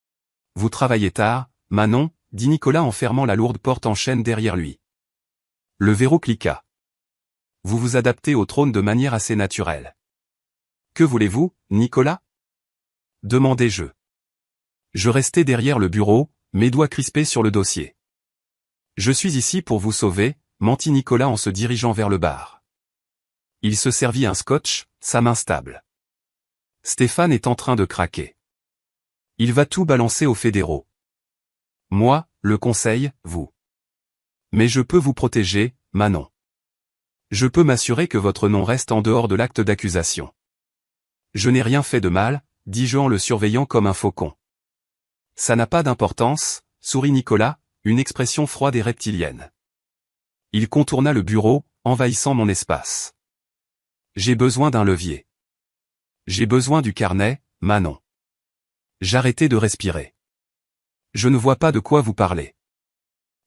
A: « Vous travaillez tard, Manon » dit Nicolas en fermant la lourde porte en chêne derrière lui. Le verrou cliqua. « Vous vous adaptez au trône de manière assez naturelle. »« Que voulez-vous, Nicolas » demandai-je. Je restai derrière le bureau, mes doigts crispés sur le dossier. « Je suis ici pour vous sauver » mentit Nicolas en se dirigeant vers le bar. Il se servit un scotch, sa main stable. Stéphane est en train de craquer. Il va tout balancer aux fédéraux. Moi, le conseil, vous. Mais je peux vous protéger, Manon. Je peux m'assurer que votre nom reste en dehors de l'acte d'accusation. Je n'ai rien fait de mal, dis-je en le surveillant comme un faucon. Ça n'a pas d'importance, sourit Nicolas, une expression froide et reptilienne. Il contourna le bureau, envahissant mon espace. J'ai besoin d'un levier. J'ai besoin du carnet, Manon. J'arrêtai de respirer. Je ne vois pas de quoi vous parlez.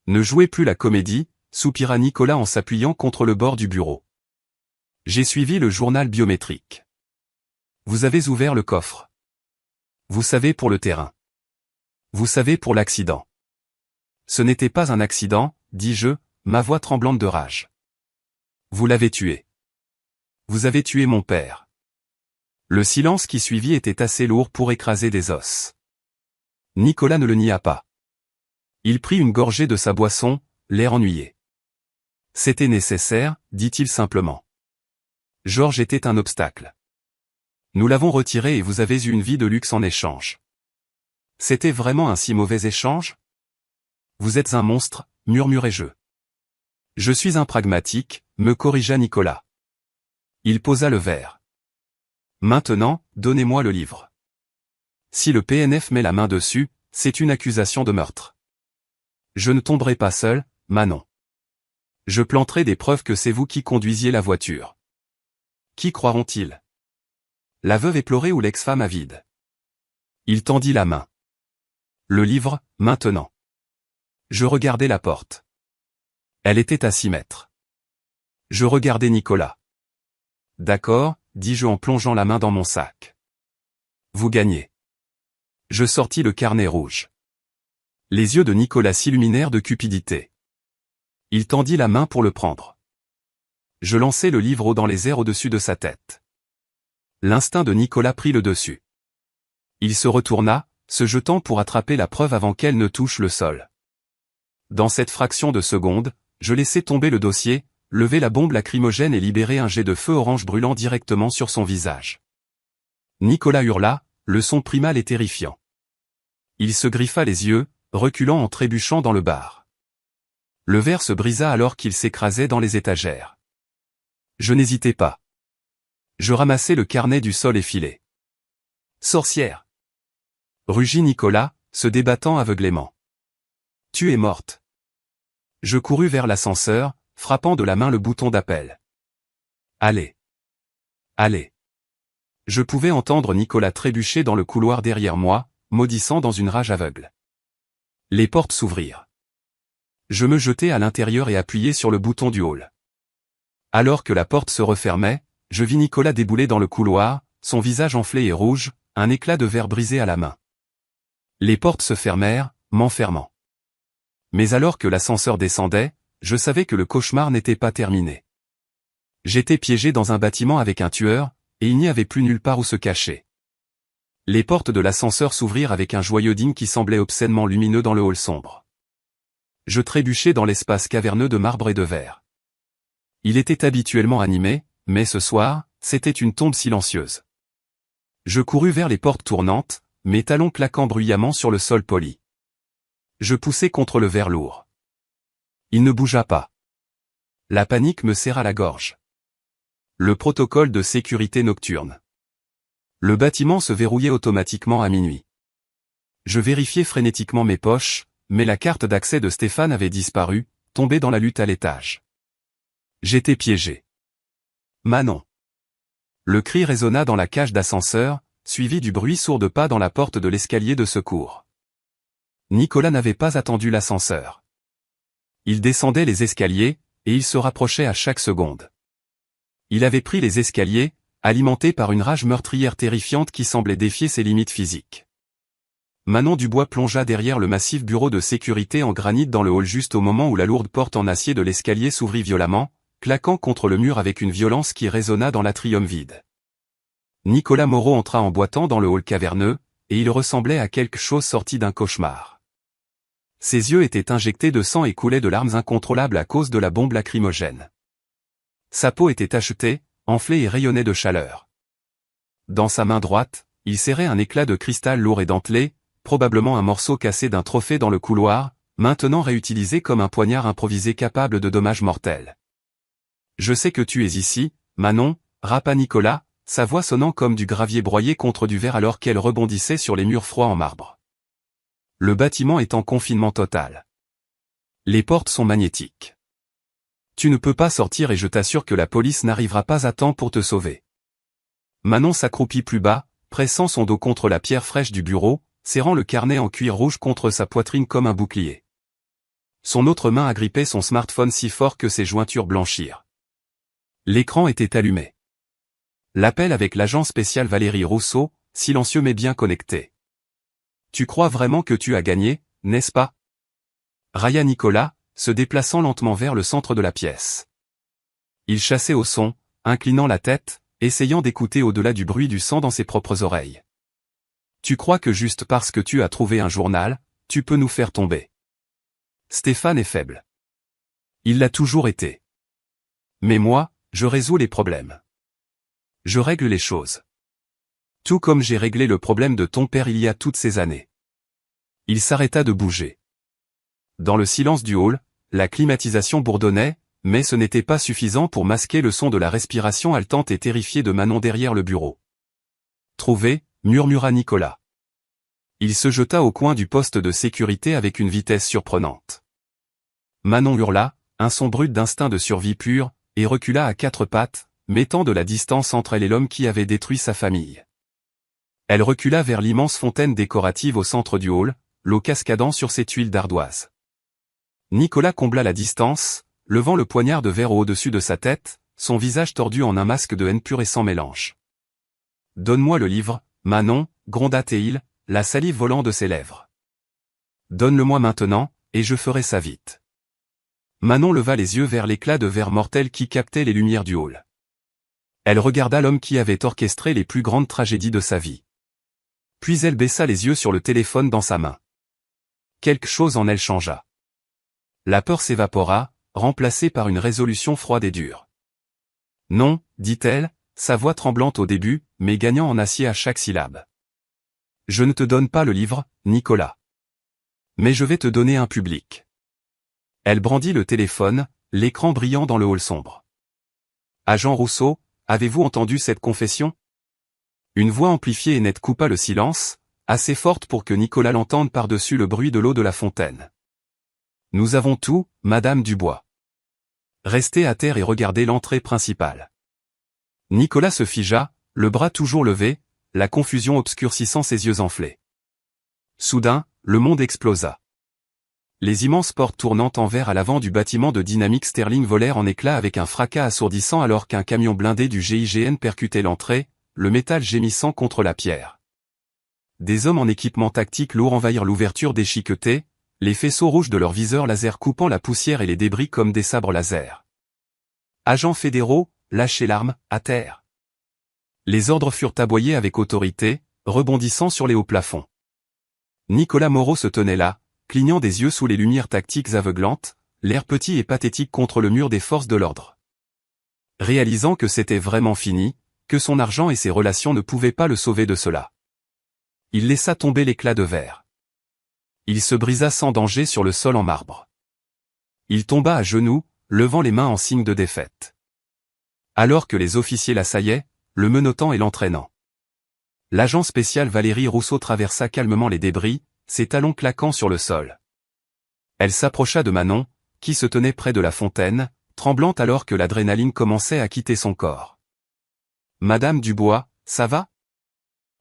A: Ne jouez plus la comédie, soupira Nicolas en s'appuyant contre le bord du bureau. J'ai suivi le journal biométrique. Vous avez ouvert le coffre. Vous savez pour le terrain. Vous savez pour l'accident. Ce n'était pas un accident, dis-je, ma voix tremblante de rage. Vous l'avez tué. Vous avez tué mon père. Le silence qui suivit était assez lourd pour écraser des os. Nicolas ne le nia pas. Il prit une gorgée de sa boisson, l'air ennuyé. C'était nécessaire, dit-il simplement. Georges était un obstacle. Nous l'avons retiré et vous avez eu une vie de luxe en échange. C'était vraiment un si mauvais échange ? Vous êtes un monstre, murmurai-je. Je suis un pragmatique, me corrigea Nicolas. Il posa le verre. Maintenant, donnez-moi le livre. Si le PNF met la main dessus, c'est une accusation de meurtre. Je ne tomberai pas seul, Manon. Je planterai des preuves que c'est vous qui conduisiez la voiture. Qui croiront-ils? La veuve éplorée ou l'ex-femme avide? Il tendit la main. Le livre, maintenant. Je regardai la porte. Elle était à 6 mètres. Je regardai Nicolas. D'accord, dis-je en plongeant la main dans mon sac. Vous gagnez. Je sortis le carnet rouge. Les yeux de Nicolas s'illuminèrent de cupidité. Il tendit la main pour le prendre. Je lançai le livre haut dans les airs au-dessus de sa tête. L'instinct de Nicolas prit le dessus. Il se retourna, se jetant pour attraper la preuve avant qu'elle ne touche le sol. Dans cette fraction de seconde, je laissai tomber le dossier, lever la bombe lacrymogène et libérer un jet de feu orange brûlant directement sur son visage. Nicolas hurla, le son primal et terrifiant. Il se griffa les yeux, reculant en trébuchant dans le bar. Le verre se brisa alors qu'il s'écrasait dans les étagères. Je n'hésitai pas. Je ramassai le carnet du sol et filai. Sorcière! Rugit Nicolas, se débattant aveuglément. Tu es morte. Je courus vers l'ascenseur, frappant de la main le bouton d'appel. Allez. Allez. Je pouvais entendre Nicolas trébucher dans le couloir derrière moi, maudissant dans une rage aveugle. Les portes s'ouvrirent. Je me jetai à l'intérieur et appuyai sur le bouton du hall. Alors que la porte se refermait, je vis Nicolas débouler dans le couloir, son visage enflé et rouge, un éclat de verre brisé à la main. Les portes se fermèrent, m'enfermant. Mais alors que l'ascenseur descendait, je savais que le cauchemar n'était pas terminé. J'étais piégé dans un bâtiment avec un tueur, et il n'y avait plus nulle part où se cacher. Les portes de l'ascenseur s'ouvrirent avec un joyeux ding qui semblait obscènement lumineux dans le hall sombre. Je trébuchais dans l'espace caverneux de marbre et de verre. Il était habituellement animé, mais ce soir, c'était une tombe silencieuse. Je courus vers les portes tournantes, mes talons claquant bruyamment sur le sol poli. Je poussai contre le verre lourd. Il ne bougea pas. La panique me serra la gorge. Le protocole de sécurité nocturne. Le bâtiment se verrouillait automatiquement à minuit. Je vérifiai frénétiquement mes poches, mais la carte d'accès de Stéphane avait disparu, tombée dans la lutte à l'étage. J'étais piégé. Manon. Le cri résonna dans la cage d'ascenseur, suivi du bruit sourd de pas dans la porte de l'escalier de secours. Nicolas n'avait pas attendu l'ascenseur. Il descendait les escaliers, et il se rapprochait à chaque seconde. Il avait pris les escaliers, alimenté par une rage meurtrière terrifiante qui semblait défier ses limites physiques. Manon Dubois plongea derrière le massif bureau de sécurité en granit dans le hall juste au moment où la lourde porte en acier de l'escalier s'ouvrit violemment, claquant contre le mur avec une violence qui résonna dans l'atrium vide. Nicolas Moreau entra en boitant dans le hall caverneux, et il ressemblait à quelque chose sorti d'un cauchemar. Ses yeux étaient injectés de sang et coulaient de larmes incontrôlables à cause de la bombe lacrymogène. Sa peau était tachetée, enflée et rayonnait de chaleur. Dans sa main droite, il serrait un éclat de cristal lourd et dentelé, probablement un morceau cassé d'un trophée dans le couloir, maintenant réutilisé comme un poignard improvisé capable de dommages mortels. « Je sais que tu es ici, Manon » rapa Nicolas, sa voix sonnant comme du gravier broyé contre du verre alors qu'elle rebondissait sur les murs froids en marbre. Le bâtiment est en confinement total. Les portes sont magnétiques. Tu ne peux pas sortir et je t'assure que la police n'arrivera pas à temps pour te sauver. Manon s'accroupit plus bas, pressant son dos contre la pierre fraîche du bureau, serrant le carnet en cuir rouge contre sa poitrine comme un bouclier. Son autre main agrippait son smartphone si fort que ses jointures blanchirent. L'écran était allumé. L'appel avec l'agent spécial Valérie Rousseau, silencieux mais bien connecté. Tu crois vraiment que tu as gagné, n'est-ce pas? Railla Nicolas, se déplaçant lentement vers le centre de la pièce. Il chassait au son, inclinant la tête, essayant d'écouter au-delà du bruit du sang dans ses propres oreilles. Tu crois que juste parce que tu as trouvé un journal, tu peux nous faire tomber. Stéphane est faible. Il l'a toujours été. Mais moi, je résous les problèmes. Je règle les choses. Tout comme j'ai réglé le problème de ton père il y a toutes ces années. Il s'arrêta de bouger. Dans le silence du hall, la climatisation bourdonnait, mais ce n'était pas suffisant pour masquer le son de la respiration haletante et terrifiée de Manon derrière le bureau. Trouvé, murmura Nicolas. Il se jeta au coin du poste de sécurité avec une vitesse surprenante. Manon hurla, un son brut d'instinct de survie pure, et recula à quatre pattes, mettant de la distance entre elle et l'homme qui avait détruit sa famille. Elle recula vers l'immense fontaine décorative au centre du hall, l'eau cascadant sur ses tuiles d'ardoise. Nicolas combla la distance, levant le poignard de verre au-dessus de sa tête, son visage tordu en un masque de haine pure et sans mélange. « Donne-moi le livre, Manon, gronda Théil, la salive volant de ses lèvres. « Donne-le-moi maintenant, et je ferai ça vite. » Manon leva les yeux vers l'éclat de verre mortel qui captait les lumières du hall. Elle regarda l'homme qui avait orchestré les plus grandes tragédies de sa vie. Puis elle baissa les yeux sur le téléphone dans sa main. Quelque chose en elle changea. La peur s'évapora, remplacée par une résolution froide et dure. « Non, dit-elle, sa voix tremblante au début, mais gagnant en acier à chaque syllabe. Je ne te donne pas le livre, Nicolas. Mais je vais te donner un public. » Elle brandit le téléphone, l'écran brillant dans le hall sombre. « Agent Rousseau, avez-vous entendu cette confession ?» Une voix amplifiée et nette coupa le silence, assez forte pour que Nicolas l'entende par-dessus le bruit de l'eau de la fontaine. « Nous avons tout, Madame Dubois. Restez à terre et regardez l'entrée principale. » Nicolas se figea, le bras toujours levé, la confusion obscurcissant ses yeux enflés. Soudain, le monde explosa. Les immenses portes tournantes en verre à l'avant du bâtiment de Dynamics Sterling volèrent en éclats avec un fracas assourdissant alors qu'un camion blindé du GIGN percutait l'entrée, le métal gémissant contre la pierre. Des hommes en équipement tactique lourd envahirent l'ouverture déchiquetée, les faisceaux rouges de leurs viseurs laser coupant la poussière et les débris comme des sabres laser. Agents fédéraux, lâchez l'arme, à terre. Les ordres furent aboyés avec autorité, rebondissant sur les hauts plafonds. Nicolas Moreau se tenait là, clignant des yeux sous les lumières tactiques aveuglantes, l'air petit et pathétique contre le mur des forces de l'ordre. Réalisant que c'était vraiment fini, que son argent et ses relations ne pouvaient pas le sauver de cela. Il laissa tomber l'éclat de verre. Il se brisa sans danger sur le sol en marbre. Il tomba à genoux, levant les mains en signe de défaite. Alors que les officiers l'assaillaient, le menottant et l'entraînant. L'agent spécial Valérie Rousseau traversa calmement les débris, ses talons claquant sur le sol. Elle s'approcha de Manon, qui se tenait près de la fontaine, tremblante alors que l'adrénaline commençait à quitter son corps. « Madame Dubois, ça va ?»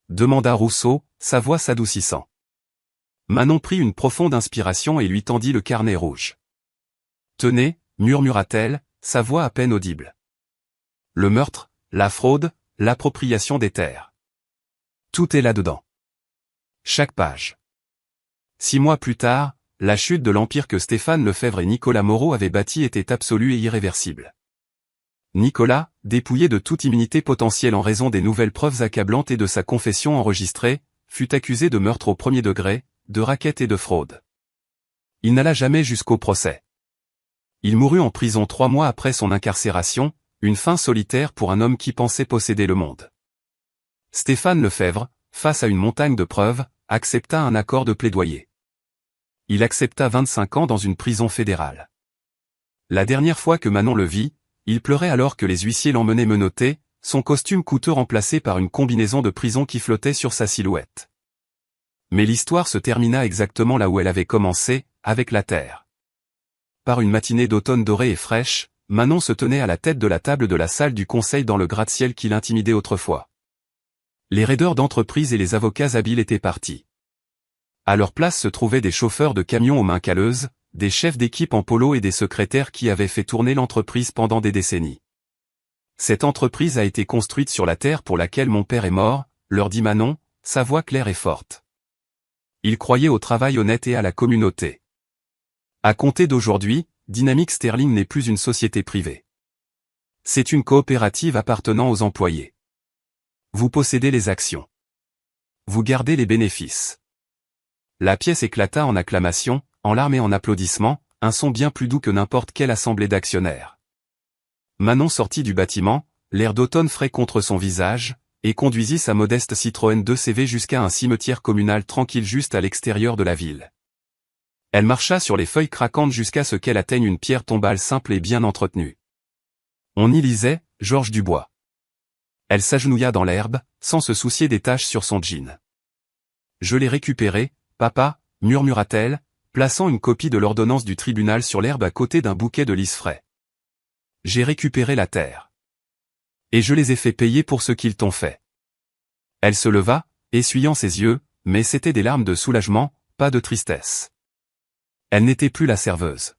A: demanda Rousseau, sa voix s'adoucissant. Manon prit une profonde inspiration et lui tendit le carnet rouge. « Tenez, murmura-t-elle, sa voix à peine audible. Le meurtre, la fraude, l'appropriation des terres. Tout est là-dedans. Chaque page. 6 mois plus tard, la chute de l'empire que Stéphane Lefebvre et Nicolas Moreau avaient bâti était absolue et irréversible. Nicolas, dépouillé de toute immunité potentielle en raison des nouvelles preuves accablantes et de sa confession enregistrée, fut accusé de meurtre au premier degré, de racket et de fraude. Il n'alla jamais jusqu'au procès. Il mourut en prison 3 mois après son incarcération, une fin solitaire pour un homme qui pensait posséder le monde. Stéphane Lefebvre, face à une montagne de preuves, accepta un accord de plaidoyer. Il accepta 25 ans dans une prison fédérale. La dernière fois que Manon le vit, il pleurait alors que les huissiers l'emmenaient menotté, son costume coûteux remplacé par une combinaison de prison qui flottait sur sa silhouette. Mais l'histoire se termina exactement là où elle avait commencé, avec la terre. Par une matinée d'automne dorée et fraîche, Manon se tenait à la tête de la table de la salle du conseil dans le gratte-ciel qui l'intimidait autrefois. Les raideurs d'entreprise et les avocats habiles étaient partis. À leur place se trouvaient des chauffeurs de camions aux mains calleuses, des chefs d'équipe en polo et des secrétaires qui avaient fait tourner l'entreprise pendant des décennies. Cette entreprise a été construite sur la terre pour laquelle mon père est mort, leur dit Manon, sa voix claire et forte. Il croyait au travail honnête et à la communauté. À compter d'aujourd'hui, Dynamics Sterling n'est plus une société privée. C'est une coopérative appartenant aux employés. Vous possédez les actions. Vous gardez les bénéfices. La pièce éclata en acclamations, en larmes et en applaudissements, un son bien plus doux que n'importe quelle assemblée d'actionnaires. Manon sortit du bâtiment, l'air d'automne frais contre son visage, et conduisit sa modeste Citroën 2CV jusqu'à un cimetière communal tranquille juste à l'extérieur de la ville. Elle marcha sur les feuilles craquantes jusqu'à ce qu'elle atteigne une pierre tombale simple et bien entretenue. On y lisait « Georges Dubois ». Elle s'agenouilla dans l'herbe, sans se soucier des taches sur son jean. Je l'ai récupéré, papa, murmura-t-elle, plaçant une copie de l'ordonnance du tribunal sur l'herbe à côté d'un bouquet de lys frais. J'ai récupéré la terre. Et je les ai fait payer pour ce qu'ils t'ont fait. Elle se leva, essuyant ses yeux, mais c'était des larmes de soulagement, pas de tristesse. Elle n'était plus la serveuse.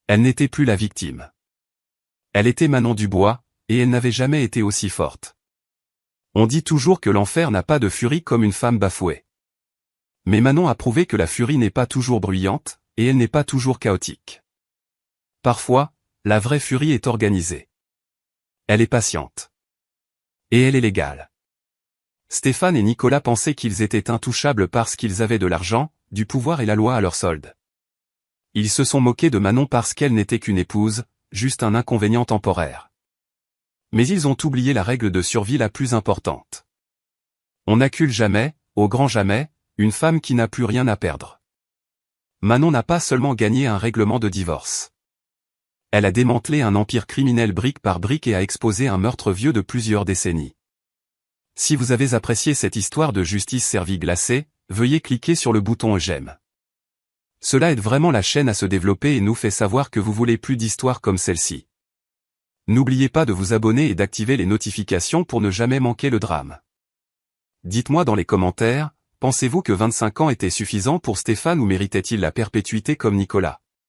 A: Elle n'était plus la victime. Elle était Manon Dubois, et elle n'avait jamais été aussi forte. On dit toujours que l'enfer n'a pas de furie comme une femme bafouée. Mais Manon a prouvé que la furie n'est pas toujours bruyante, et elle n'est pas toujours chaotique. Parfois, la vraie furie est organisée. Elle est patiente. Et elle est légale. Stéphane et Nicolas pensaient qu'ils étaient intouchables parce qu'ils avaient de l'argent, du pouvoir et la loi à leur solde. Ils se sont moqués de Manon parce qu'elle n'était qu'une épouse, juste un inconvénient temporaire. Mais ils ont oublié la règle de survie la plus importante. On n'accule jamais, au grand jamais, une femme qui n'a plus rien à perdre. Manon n'a pas seulement gagné un règlement de divorce. Elle a démantelé un empire criminel brique par brique et a exposé un meurtre vieux de plusieurs décennies. Si vous avez apprécié cette histoire de justice servie glacée, veuillez cliquer sur le bouton j'aime. Cela aide vraiment la chaîne à se développer et nous fait savoir que vous voulez plus d'histoires comme celle-ci. N'oubliez pas de vous abonner et d'activer les notifications pour ne jamais manquer le drame. Dites-moi dans les commentaires, pensez-vous que 25 ans était suffisant pour Stéphane ou méritait-il la perpétuité comme Nicolas ?